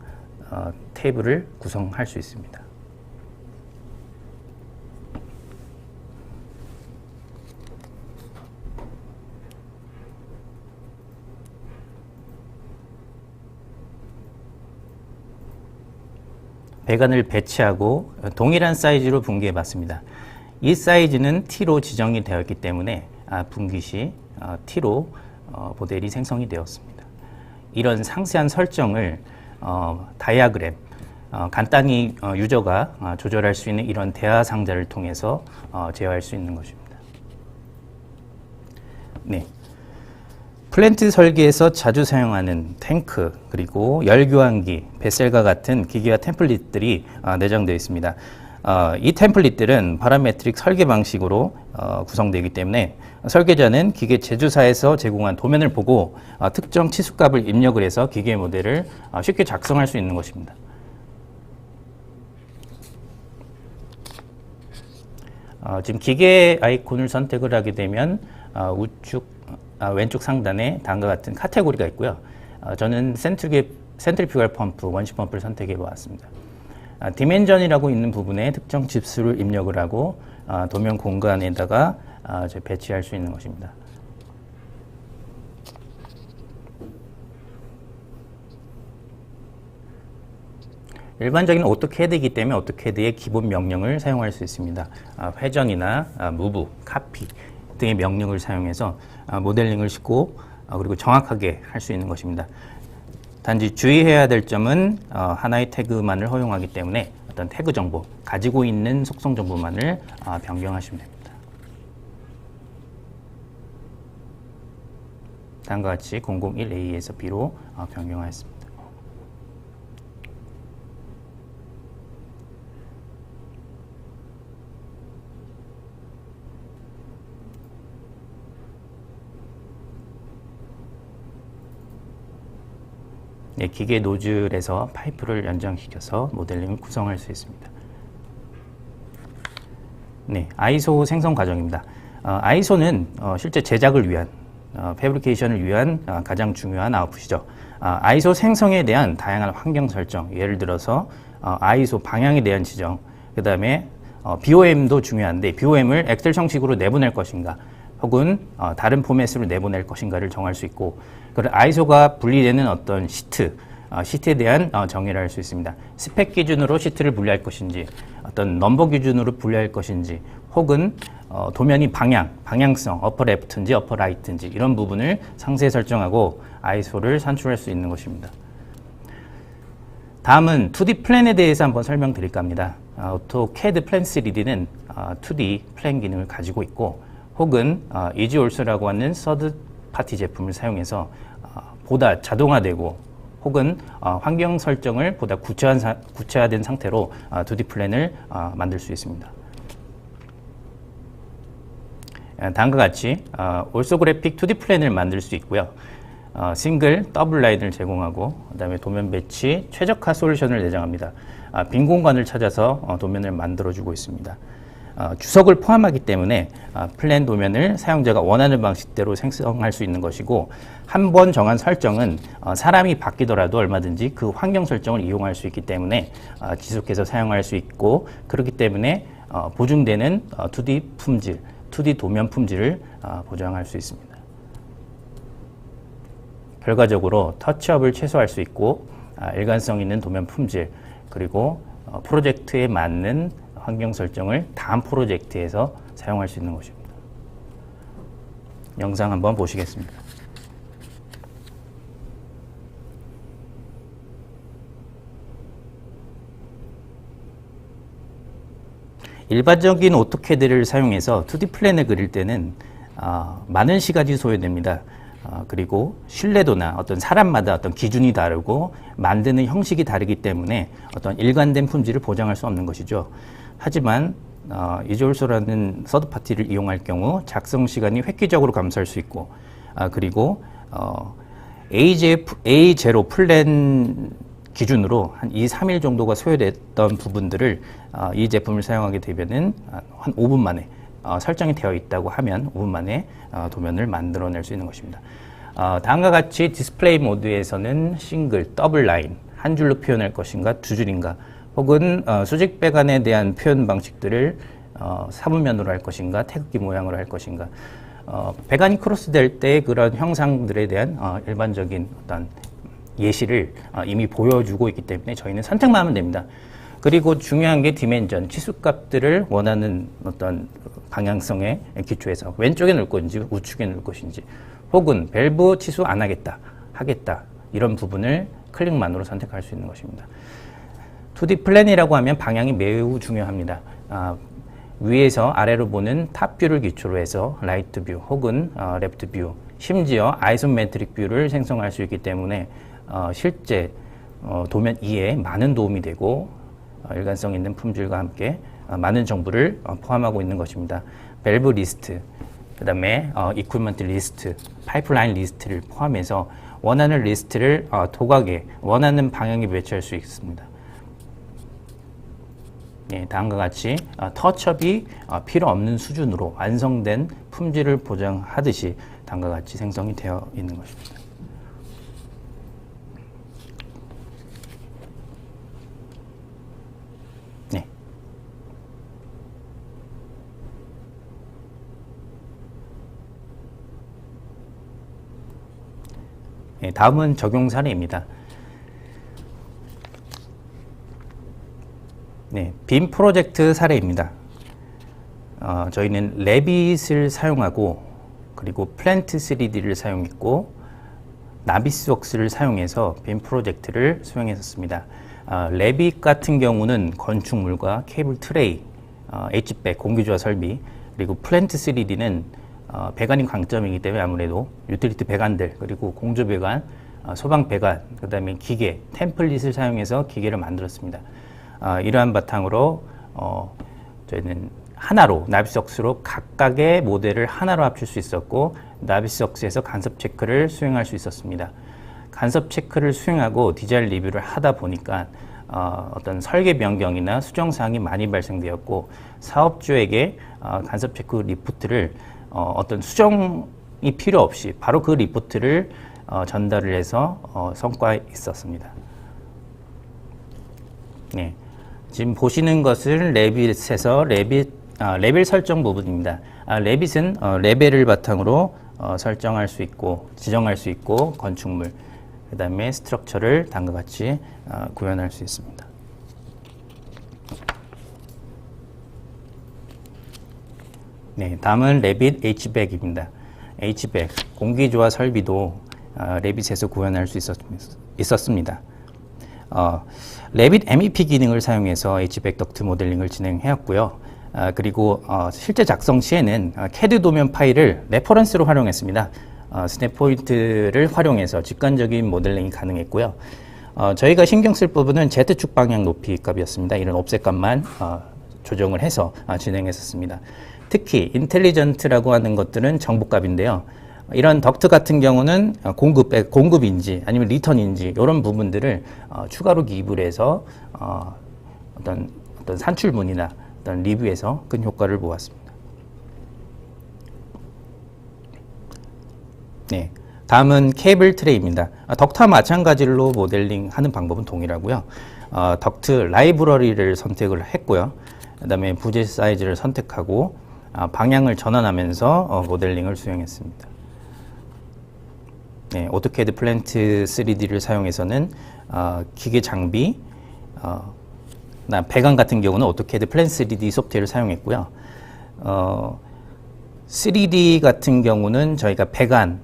테이블을 구성할 수 있습니다. 배관을 배치하고 동일한 사이즈로 분기해 봤습니다. 이 사이즈는 T로 지정이 되어 있기 때문에 분기 시 T로 모델이 생성이 되었습니다. 이런 상세한 설정을 다이아그램, 간단히 유저가 조절할 수 있는 이런 대화 상자를 통해서 제어할 수 있는 것입니다. 네. 플랜트 설계에서 자주 사용하는 탱크, 그리고 열교환기, 베셀과 같은 기계와 템플릿들이 내장되어 있습니다. 이 템플릿들은 파라메트릭 설계 방식으로 구성되기 때문에 설계자는 기계 제조사에서 제공한 도면을 보고 특정 치수값을 입력을 해서 기계 모델을 쉽게 작성할 수 있는 것입니다. 지금 기계 아이콘을 선택을 하게 되면 왼쪽 상단에 다음과 같은 카테고리가 있고요. 저는 센트리퓨갈 펌프, 원시 펌프를 선택해 보았습니다. 디멘전이라고 있는 부분에 특정 집수를 입력을 하고 도면 공간에다가 배치할 수 있는 것입니다. 일반적인 오토캐드이기 때문에 오토캐드의 기본 명령을 사용할 수 있습니다. 회전이나 무브, 카피 등의 명령을 사용해서 모델링을 쉽고 그리고 정확하게 할 수 있는 것입니다. 단지 주의해야 될 점은 하나의 태그만을 허용하기 때문에 어떤 태그 정보, 가지고 있는 속성 정보만을 변경하시면 됩니다. 다음과 같이 001A에서 B로 변경하였습니다. 네, 기계 노즐에서 파이프를 연장시켜서 모델링을 구성할 수 있습니다. 네, 아이소 생성 과정입니다. 아이소는 실제 제작을 위한, 패브리케이션을 위한 가장 중요한 아웃풋이죠. 아이소 생성에 대한 다양한 환경 설정, 예를 들어서 아이소 방향에 대한 지정, 그 다음에 BOM도 중요한데 BOM을 엑셀 형식으로 내보낼 것인가, 혹은 다른 포맷으로 내보낼 것인가를 정할 수 있고, 그리고 아이소가 분리되는 어떤 시트에 대한 정의를 할 수 있습니다. 스펙 기준으로 시트를 분리할 것인지, 어떤 넘버 기준으로 분리할 것인지, 혹은 도면이 방향성, 어퍼 레프트인지 어퍼 라이트인지 이런 부분을 상세 설정하고 아이소를 산출할 수 있는 것입니다. 다음은 2D 플랜에 대해서 한번 설명드릴까 합니다. 오토캐드 플랜 3D는 2D 플랜 기능을 가지고 있고, 혹은 이지올스라고 하는 서드 파티 제품을 사용해서 보다 자동화되고 혹은 환경 설정을 보다 구체화된 상태로 2D 플랜을 만들 수 있습니다. 다음과 같이 올소그래픽 2D 플랜을 만들 수 있고요. 싱글, 더블 라인을 제공하고, 그 다음에 도면 배치, 최적화 솔루션을 내장합니다. 빈 공간을 찾아서 도면을 만들어주고 있습니다. 주석을 포함하기 때문에 플랜 도면을 사용자가 원하는 방식대로 생성할 수 있는 것이고, 한 번 정한 설정은 사람이 바뀌더라도 얼마든지 그 환경 설정을 이용할 수 있기 때문에 지속해서 사용할 수 있고, 그렇기 때문에 보증되는 2D 품질, 2D 도면 품질을 보장할 수 있습니다. 결과적으로 터치업을 최소화할 수 있고, 일관성 있는 도면 품질, 그리고 프로젝트에 맞는 환경 설정을 다음 프로젝트에서 사용할 수 있는 것입니다. 영상 한번 보시겠습니다. 일반적인 오토캐드를 사용해서 2D 플랜을 그릴 때는 많은 시간이 소요됩니다. 그리고 신뢰도나 어떤 사람마다 어떤 기준이 다르고 만드는 형식이 다르기 때문에 어떤 일관된 품질을 보장할 수 없는 것이죠. 하지만 이졸소라는 서드파티를 이용할 경우 작성 시간이 획기적으로 감소할 수 있고, 그리고 A0 플랜 기준으로 한 2, 3일 정도가 소요됐던 부분들을 이 제품을 사용하게 되면은 한 5분 만에 설정이 되어 있다고 하면 5분 만에 도면을 만들어낼 수 있는 것입니다. 다음과 같이 디스플레이 모드에서는 싱글, 더블 라인, 한 줄로 표현할 것인가, 두 줄인가, 혹은 수직 배관에 대한 표현 방식들을 사분면으로 할 것인가, 태극기 모양으로 할 것인가, 배관이 크로스될 때 그런 형상들에 대한 일반적인 어떤 예시를 이미 보여주고 있기 때문에 저희는 선택만 하면 됩니다. 그리고 중요한 게 디멘전, 치수값들을 원하는 어떤 방향성에 기초해서 왼쪽에 넣을 것인지 우측에 넣을 것인지, 혹은 밸브 치수 안 하겠다, 하겠다, 이런 부분을 클릭만으로 선택할 수 있는 것입니다. 2D 플랜이라고 하면 방향이 매우 중요합니다. 위에서 아래로 보는 탑뷰를 기초로 해서 라이트 뷰 혹은 레프트 뷰, 심지어 아이소메트릭 뷰를 생성할 수 있기 때문에 실제 도면 이해에 많은 도움이 되고 일관성 있는 품질과 함께 많은 정보를 포함하고 있는 것입니다. 밸브 리스트, 그 다음에 이퀴먼트 리스트, 파이프라인 리스트를 포함해서 원하는 리스트를 도각에 원하는 방향에 배치할 수 있습니다. 예, 다음과 같이 터치업이 필요 없는 수준으로 완성된 품질을 보장하듯이 다음과 같이 생성이 되어 있는 것입니다. 네. 네, 다음은 적용 사례입니다. 네, 빔 프로젝트 사례입니다. 저희는 레빗을 사용하고, 그리고 플랜트 3D를 사용했고, 나비스웍스를 사용해서 빔 프로젝트를 수행했었습니다. 레빗 같은 경우는 건축물과 케이블 트레이, H백, 공기조화 설비, 그리고 플랜트 3D는 배관이 강점이기 때문에 아무래도 유틸리티 배관들, 그리고 공조 배관, 소방 배관, 그 다음에 기계, 템플릿을 사용해서 기계를 만들었습니다. 이러한 바탕으로 저희는 하나로, 나비스웍스로 각각의 모델을 하나로 합칠 수 있었고, 나비스웍스에서 간섭 체크를 수행할 수 있었습니다. 간섭 체크를 수행하고 디자인 리뷰를 하다 보니까 어떤 설계 변경이나 수정사항이 많이 발생되었고, 사업주에게 간섭 체크 리포트를 어떤 수정이 필요 없이 바로 그 리포트를 전달을 해서 성과에 있었습니다. 네. 지금 보시는 것은 레빗에서 레벨 설정 부분입니다. 레빗은 레벨을 바탕으로 설정할 수 있고, 지정할 수 있고, 건축물, 그 다음에 스트럭처를 다음과 같이 구현할 수 있습니다. 네, 다음은 레빗 H백입니다. H백, 공기조화 설비도 레빗에서 구현할 수 있었습니다. 레빗 MEP 기능을 사용해서 H백 덕트 모델링을 진행해왔고요. 그리고 실제 작성 시에는 CAD 도면 파일을 레퍼런스로 활용했습니다. 스냅 포인트를 활용해서 직관적인 모델링이 가능했고요. 저희가 신경 쓸 부분은 Z축 방향 높이 값이었습니다. 이런 옵셋 값만 조정을 해서 진행했었습니다. 특히 인텔리전트라고 하는 것들은 정보값인데요. 이런 덕트 같은 경우는 공급인지 아니면 리턴인지 이런 부분들을 추가로 기입을 해서 어떤 산출문이나 어떤 리뷰에서 큰 효과를 보았습니다. 네, 다음은 케이블 트레이입니다. 덕트와 마찬가지로 모델링 하는 방법은 동일하고요. 덕트 라이브러리를 선택을 했고요. 그 다음에 부재 사이즈를 선택하고 방향을 전환하면서 모델링을 수행했습니다. 네, 오토캐드 플랜트 3D를 사용해서는 기계 장비, 배관 같은 경우는 오토캐드 플랜트 3D 소프트웨어를 사용했고요. 3D 같은 경우는 저희가 배관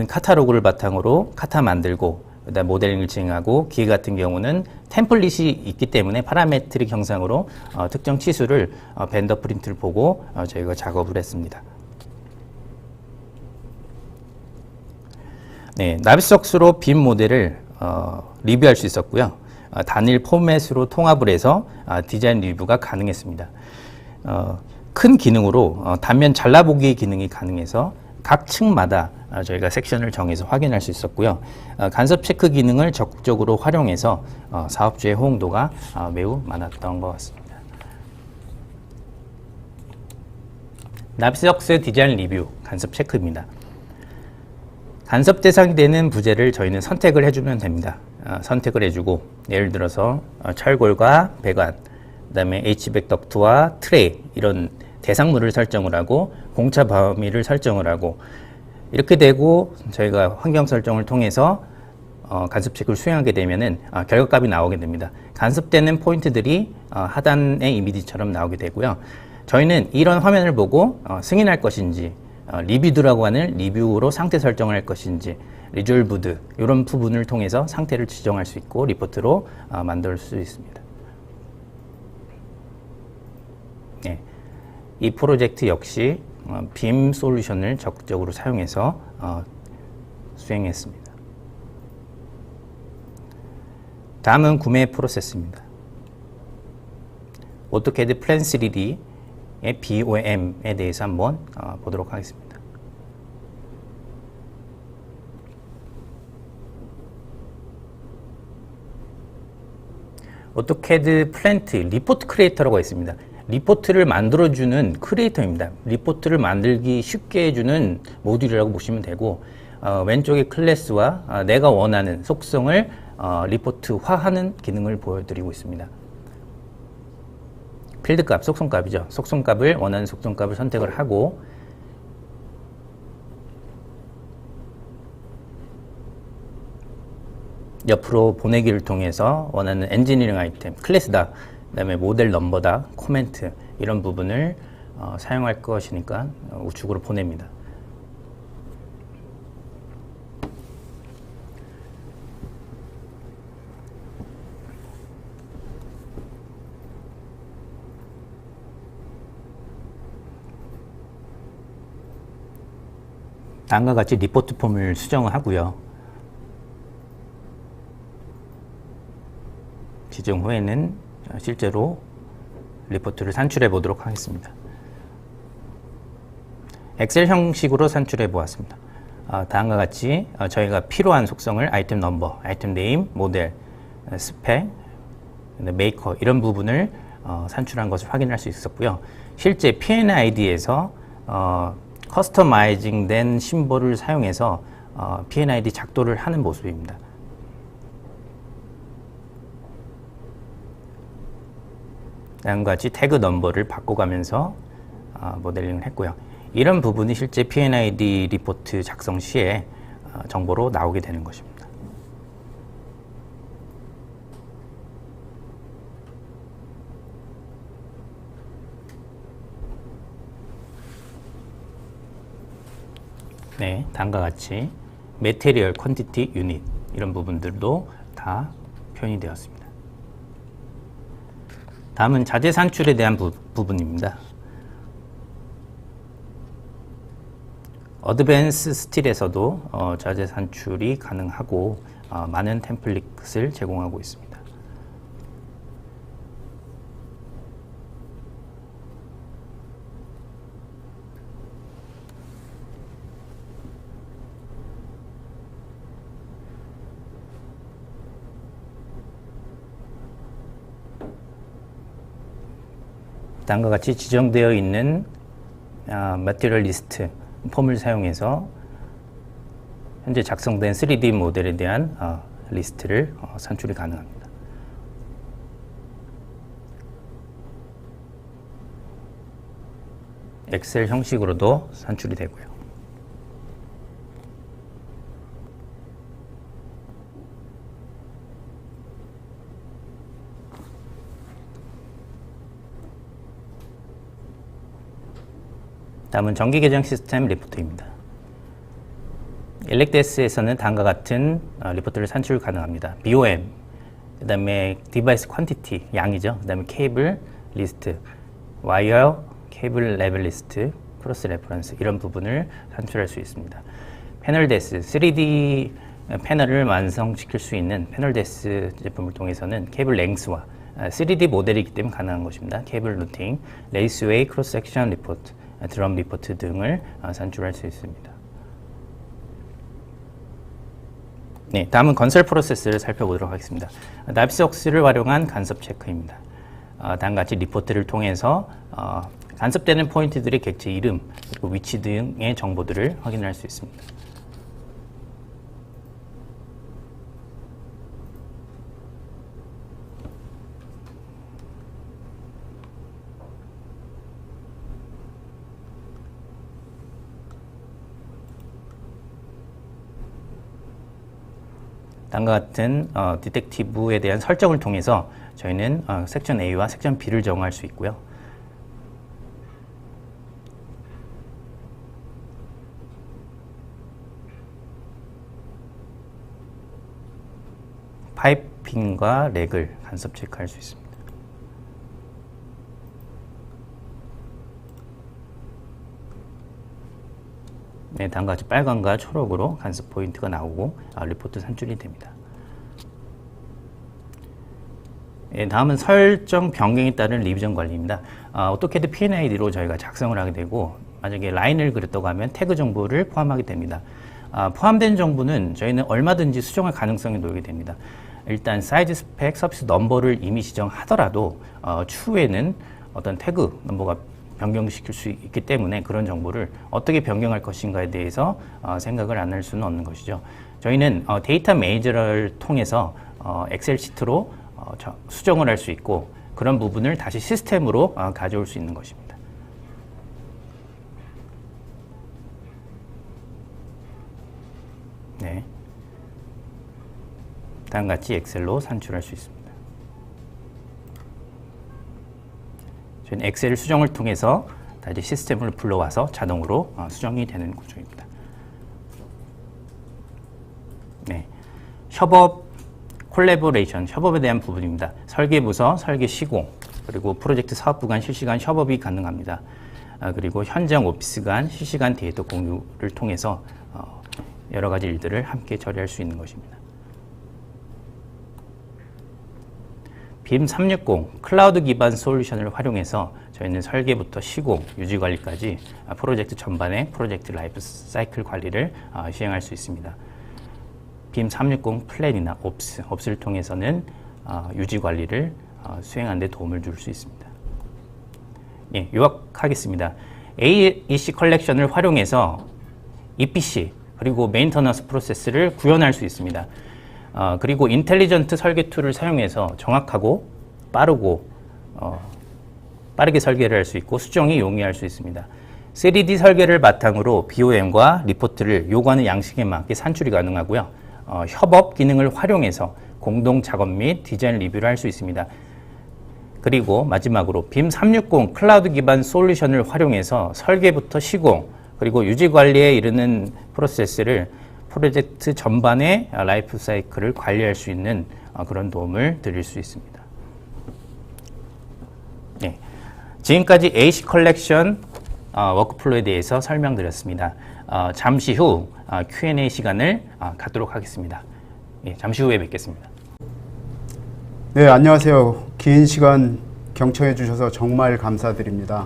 카탈로그를 바탕으로 카타 만들고 그다음 모델링을 진행하고, 기계 같은 경우는 템플릿이 있기 때문에 파라메트릭 형상으로 특정 치수를 벤더 프린트를 보고 저희가 작업을 했습니다. 네, 나비석스로 빔 모델을 리뷰할 수 있었고요. 단일 포맷으로 통합을 해서 디자인 리뷰가 가능했습니다. 큰 기능으로 단면 잘라보기 기능이 가능해서 각 층마다 저희가 섹션을 정해서 확인할 수 있었고요. 간섭 체크 기능을 적극적으로 활용해서 사업주의 호응도가 매우 많았던 것 같습니다. 나비석스 디자인 리뷰 간섭 체크입니다. 간섭 대상이 되는 부재를 저희는 선택을 해주면 됩니다. 선택을 해주고, 예를 들어서 철골과 배관, 그 다음에 H백 덕트와 트레이, 이런 대상물을 설정을 하고 공차 범위를 설정을 하고, 이렇게 되고 저희가 환경 설정을 통해서 간섭 체크를 수행하게 되면은 결과값이 나오게 됩니다. 간섭되는 포인트들이 하단의 이미지처럼 나오게 되고요. 저희는 이런 화면을 보고 승인할 것인지, 리뷰드라고 하는 리뷰로 상태 설정을 할 것인지, 리졸브드 이런 부분을 통해서 상태를 지정할 수 있고 리포트로 만들 수 있습니다. 네, 이 프로젝트 역시 빔 솔루션을 적극적으로 사용해서 수행했습니다. 다음은 구매 프로세스입니다. 오토캐드 플랜 3D의 BOM에 대해서 한번 보도록 하겠습니다. 오토캐드 플랜트 리포트 크리에이터라고 있습니다. 리포트를 만들어주는 크리에이터입니다. 리포트를 만들기 쉽게 해주는 모듈이라고 보시면 되고, 왼쪽에 클래스와 내가 원하는 속성을 리포트화하는 기능을 보여드리고 있습니다. 필드값, 속성값이죠. 속성값을 원하는 속성값을 선택을 하고, 옆으로 보내기를 통해서 원하는 엔지니어링 아이템, 클래스다, 그 다음에 모델 넘버다, 코멘트, 이런 부분을 사용할 것이니까 우측으로 보냅니다. 다음과 같이 리포트 폼을 수정을 하고요. 지정 후에는 실제로 리포트를 산출해 보도록 하겠습니다. 엑셀 형식으로 산출해 보았습니다. 다음과 같이 저희가 필요한 속성을 아이템 넘버, 아이템 네임, 모델, 스펙, 메이커 이런 부분을 산출한 것을 확인할 수 있었고요. 실제 PNID에서 커스터마이징 된 심볼을 사용해서 PNID 작도를 하는 모습입니다. 다음과 같이 태그 넘버를 바꿔가면서 모델링을 했고요. 이런 부분이 실제 PNID 리포트 작성 시에 정보로 나오게 되는 것입니다. 네, 다음과 같이 메테리얼 퀀티티 유닛 이런 부분들도 다 표현이 되었습니다. 다음은 자재 산출에 대한 부분입니다. 어드밴스 스틸에서도 자재 산출이 가능하고 많은 템플릿을 제공하고 있습니다. 다음과 같이 지정되어 있는 material list 폼을 사용해서 현재 작성된 3D 모델에 대한 리스트를 산출이 가능합니다. 엑셀 형식으로도 산출이 되고요. 다음은 정기 계정 시스템 리포트입니다. 엘렉데스에서는 다음과 같은 리포트를 산출 가능합니다. BOM, 그 다음에 디바이스 퀀티티, 양이죠. 그 다음에 케이블 리스트, 와이어 케이블 레벨 리스트, 크로스 레퍼런스 이런 부분을 산출할 수 있습니다. 패널 데스, 3D 패널을 완성시킬 수 있는 패널 데스 제품을 통해서는 케이블 랭스와 3D 모델이기 때문에 가능한 것입니다. 케이블 루팅, 레이스웨이, 크로스 섹션 리포트, 드럼 리포트 등을 산출할 수 있습니다. 네, 다음은 건설 프로세스를 살펴보도록 하겠습니다. 납스웍스를 활용한 간섭 체크입니다. 다음과 같이 리포트를 통해서 간섭되는 포인트들의 객체 이름 그리고 위치 등의 정보들을 확인할 수 있습니다. 다음과 같은 디텍티브에 대한 설정을 통해서 저희는 섹션 A와 섹션 B를 정할 수 있고요. 파이핑과 렉을 간섭 체크할 수 있습니다. 네, 다음과 같이 빨간과 초록으로 간섭 포인트가 나오고 리포트 산출이 됩니다. 네, 다음은 설정 변경에 따른 리비전 관리입니다. 오토캐드 P&ID로 저희가 작성을 하게 되고 만약에 라인을 그렸다고 하면 태그 정보를 포함하게 됩니다. 포함된 정보는 저희는 얼마든지 수정할 가능성이 놓이게 됩니다. 일단 사이즈 스펙, 서비스 넘버를 이미 지정하더라도 추후에는 어떤 태그 넘버가 변경시킬 수 있기 때문에 그런 정보를 어떻게 변경할 것인가에 대해서 생각을 안 할 수는 없는 것이죠. 저희는 데이터 매니저를 통해서 엑셀 시트로 수정을 할 수 있고 그런 부분을 다시 시스템으로 가져올 수 있는 것입니다. 네. 다음과 같이 엑셀로 산출할 수 있습니다. 저희는 엑셀 수정을 통해서 다시 시스템을 불러와서 자동으로 수정이 되는 구조입니다. 네. 협업, 콜래보레이션, 협업에 대한 부분입니다. 설계 부서, 설계 시공, 그리고 프로젝트 사업부 간 실시간 협업이 가능합니다. 그리고 현장 오피스 간 실시간 데이터 공유를 통해서 여러 가지 일들을 함께 처리할 수 있는 것입니다. BIM 360 클라우드 기반 솔루션을 활용해서 저희는 설계부터 시공, 유지 관리까지 프로젝트 전반의 프로젝트 라이프 사이클 관리를 시행할 수 있습니다. BIM 360 플랜이나 옵스를 통해서는 유지 관리를 수행하는 데 도움을 줄 수 있습니다. 예, 요약하겠습니다. AEC 컬렉션을 활용해서 EPC 그리고 메인터넌스 프로세스를 구현할 수 있습니다. 그리고 인텔리전트 설계 툴을 사용해서 정확하고 빠르게 설계를 할 수 있고 수정이 용이할 수 있습니다. 3D 설계를 바탕으로 BOM과 리포트를 요구하는 양식에 맞게 산출이 가능하고요. 협업 기능을 활용해서 공동 작업 및 디자인 리뷰를 할 수 있습니다. 그리고 마지막으로 BIM 360 클라우드 기반 솔루션을 활용해서 설계부터 시공 그리고 유지 관리에 이르는 프로세스를 프로젝트 전반의 라이프 사이클을 관리할 수 있는 그런 도움을 드릴 수 있습니다. 네. 지금까지 AC 컬렉션 워크플로우에 대해서 설명드렸습니다. 잠시 후 Q&A 시간을 갖도록 하겠습니다. 예, 잠시 후에 뵙겠습니다. 네, 안녕하세요. 긴 시간 경청해 주셔서 정말 감사드립니다.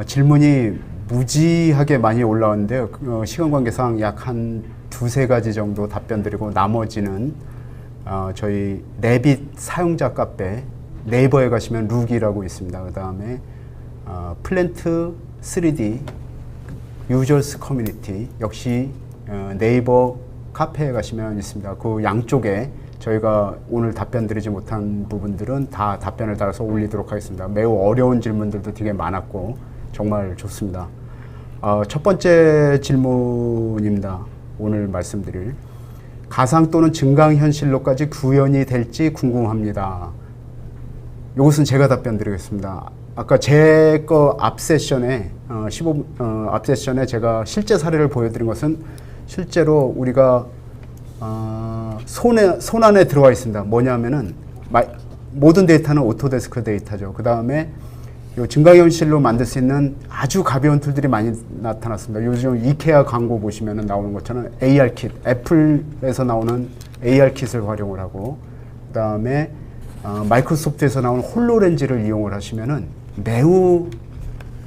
질문이 무지하게 많이 올라왔는데요. 시간 관계상 약 한 두세 가지 정도 답변 드리고 나머지는 저희 레빗 사용자 카페 네이버에 가시면 룩이라고 있습니다. 그 다음에 플랜트 3D 유저스 커뮤니티 역시 네이버 카페에 가시면 있습니다. 그 양쪽에 저희가 오늘 답변 드리지 못한 부분들은 다 답변을 달아서 올리도록 하겠습니다. 매우 어려운 질문들도 되게 많았고 정말 좋습니다. 첫 번째 질문입니다. 오늘 말씀드릴 가상 또는 증강현실로까지 구현이 될지 궁금합니다. 이것은 제가 답변 드리겠습니다. 아까 제 거 앞 세션에 앞 세션에 제가 실제 사례를 보여드린 것은 실제로 우리가 손 안에 들어와 있습니다. 뭐냐면은 모든 데이터는 오토데스크 데이터죠. 그 다음에 증강현실로 만들 수 있는 아주 가벼운 툴들이 많이 나타났습니다. 요즘 이케아 광고 보시면 나오는 것처럼 AR 킷, 애플에서 나오는 AR 킷을 활용을 하고, 그 다음에 마이크로소프트에서 나오는 홀로렌즈를 이용을 하시면은 매우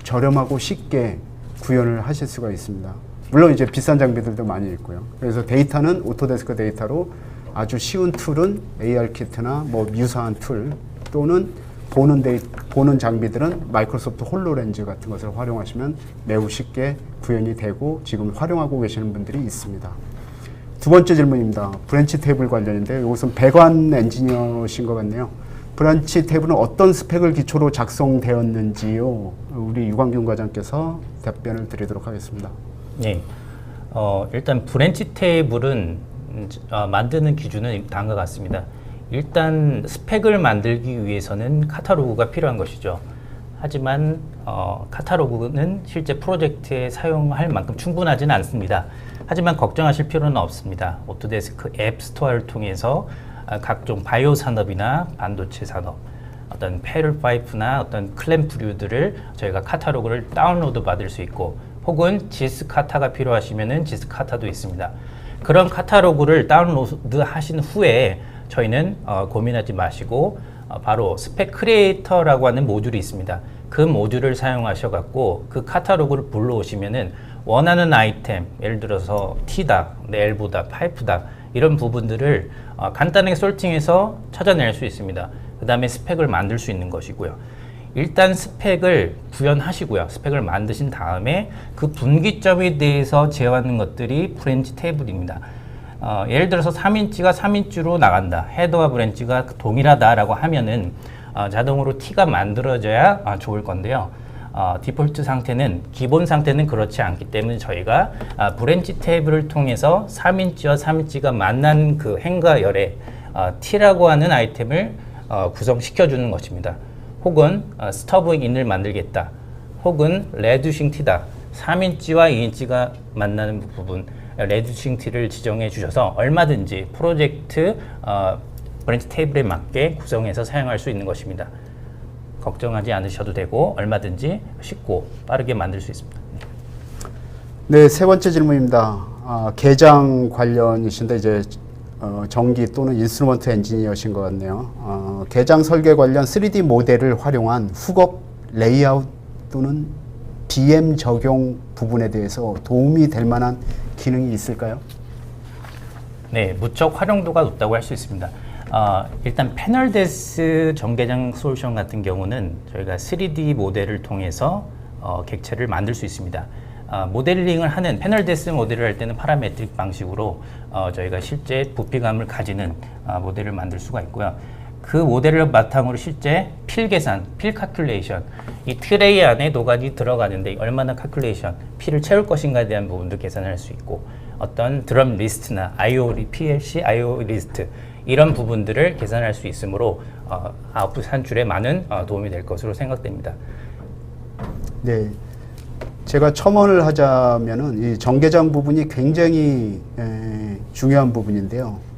저렴하고 쉽게 구현을 하실 수가 있습니다. 물론 이제 비싼 장비들도 많이 있고요. 그래서 데이터는 오토데스크 데이터로 아주 쉬운 툴은 AR 키트나 뭐 유사한 툴 또는 보는 장비들은 마이크로소프트 홀로렌즈 같은 것을 활용하시면 매우 쉽게 구현이 되고 지금 활용하고 계시는 분들이 있습니다. 두 번째 질문입니다. 브랜치 테이블 관련인데 이것은 배관 엔지니어신 것 같네요. 브랜치 테이블은 어떤 스펙을 기초로 작성되었는지요? 우리 유광균 과장께서 답변을 드리도록 하겠습니다. 네, 일단 브랜치 테이블은 만드는 기준은 다음과 같습니다. 일단 스펙을 만들기 위해서는 카탈로그가 필요한 것이죠. 하지만 카탈로그는 실제 프로젝트에 사용할 만큼 충분하지는 않습니다. 하지만 걱정하실 필요는 없습니다. 오토데스크 앱 스토어를 통해서 각종 바이오 산업이나 반도체 산업, 어떤 패럴 파이프나 어떤 클램프류들을 저희가 카탈로그를 다운로드 받을 수 있고, 혹은 지스 카타가 필요하시면은 지스 카타도 있습니다. 그런 카탈로그를 다운로드 하신 후에 저희는 고민하지 마시고 바로 스펙 크리에이터라고 하는 모듈이 있습니다. 그 모듈을 사용하셔 갖고 그 카탈로그를 불러오시면은 원하는 아이템, 예를 들어서 T다, 렐보다, 파이프다 이런 부분들을 간단하게 솔팅해서 찾아낼 수 있습니다. 그 다음에 스펙을 만들 수 있는 것이고요. 일단 스펙을 구현하시고요. 스펙을 만드신 다음에 그 분기점에 대해서 제어하는 것들이 브랜치 테이블입니다. 예를 들어서 3인치가 3인치로 나간다. 헤더와 브랜치가 동일하다라고 하면은 자동으로 T가 만들어져야 좋을 건데요. 디폴트 상태는, 기본 상태는 그렇지 않기 때문에 저희가 브랜치 테이블을 통해서 3인치와 3인치가 만난 그 행과 열에 T라고 하는 아이템을 구성시켜 주는 것입니다. 혹은 스터브 인을 만들겠다. 혹은 레듀싱 T다. 3인치와 2인치가 만나는 부분, 레듀싱 T를 지정해 주셔서 얼마든지 프로젝트 브랜치 테이블에 맞게 구성해서 사용할 수 있는 것입니다. 걱정하지 않으셔도 되고 얼마든지 쉽고 빠르게 만들 수 있습니다. 네, 세 번째 질문입니다. 개장 관련이신데 이제 전기 또는 인스트루먼트 엔지니어신 것 같네요. 개장 설계 관련 3D 모델을 활용한 훅업 레이아웃 또는 BM 적용 부분에 대해서 도움이 될 만한 기능이 있을까요? 네, 무척 활용도가 높다고 할 수 있습니다. 일단 패널데스 전개장 솔루션 같은 경우는 저희가 3D 모델을 통해서 객체를 만들 수 있습니다. 모델링을 하는 패널데스 모델을 할 때는 파라메트릭 방식으로 저희가 실제 부피감을 가지는 모델을 만들 수가 있고요. 그 모델을 바탕으로 실제 필 계산, 필 카큘레이션, 이 트레이 안에 노각이 들어가는데 얼마나 카큘레이션, 필을 채울 것인가에 대한 부분도 계산할 수 있고, 어떤 드럼 리스트나 PLC IO 리스트 이런 부분들을 계산할 수 있으므로 아웃풋 산출에 많은 도움이 될 것으로 생각됩니다. 네, 제가 첨언을 하자면은 이 전개장 부분이 굉장히 중요한 부분인데요.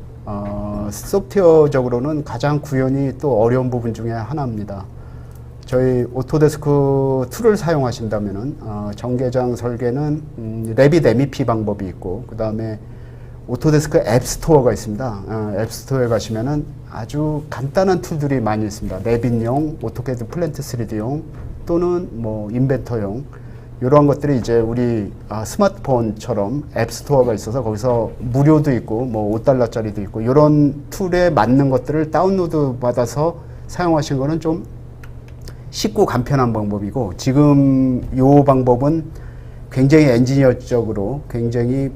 소프트웨어적으로는 가장 구현이 또 어려운 부분 중에 하나입니다. 저희 오토데스크 툴을 사용하신다면은 전개장 설계는 레빗 MEP 방법이 있고, 그 다음에 오토데스크 앱스토어가 있습니다. 앱스토어에 가시면은 아주 간단한 툴들이 많이 있습니다. 레빗용, 오토캐드 플랜트 3D용 또는 뭐 인벤터용, 이러한 것들이 이제 우리 스마트폰처럼 앱스토어가 있어서 거기서 무료도 있고 뭐 $5짜리도 있고, 이런 툴에 맞는 것들을 다운로드 받아서 사용하신 거는 좀 쉽고 간편한 방법이고, 지금 요 방법은 굉장히 엔지니어적으로 굉장히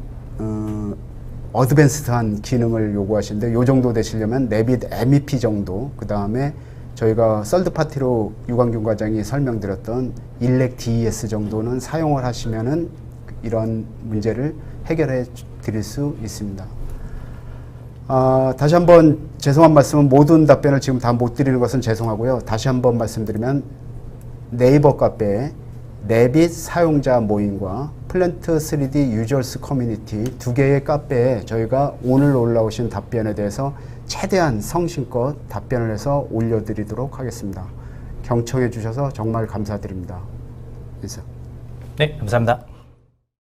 어드밴스드한 기능을 요구하시는데, 요 정도 되시려면 네빗 MEP 정도, 그 다음에 저희가 썰드 파티로 유광균 과장이 설명드렸던 일렉 DES 정도는 사용을 하시면은 이런 문제를 해결해 드릴 수 있습니다. 다시 한번 죄송한 말씀은, 모든 답변을 지금 다 못 드리는 것은 죄송하고요. 다시 한번 말씀드리면, 네이버 카페에 네빗 사용자 모임과 플랜트 3D 유저스 커뮤니티 두 개의 카페에 저희가 오늘 올라오신 답변에 대해서 최대한 성심껏 답변을 해서 올려드리도록 하겠습니다. 경청해 주셔서 정말 감사드립니다. 인사. 네, 감사합니다.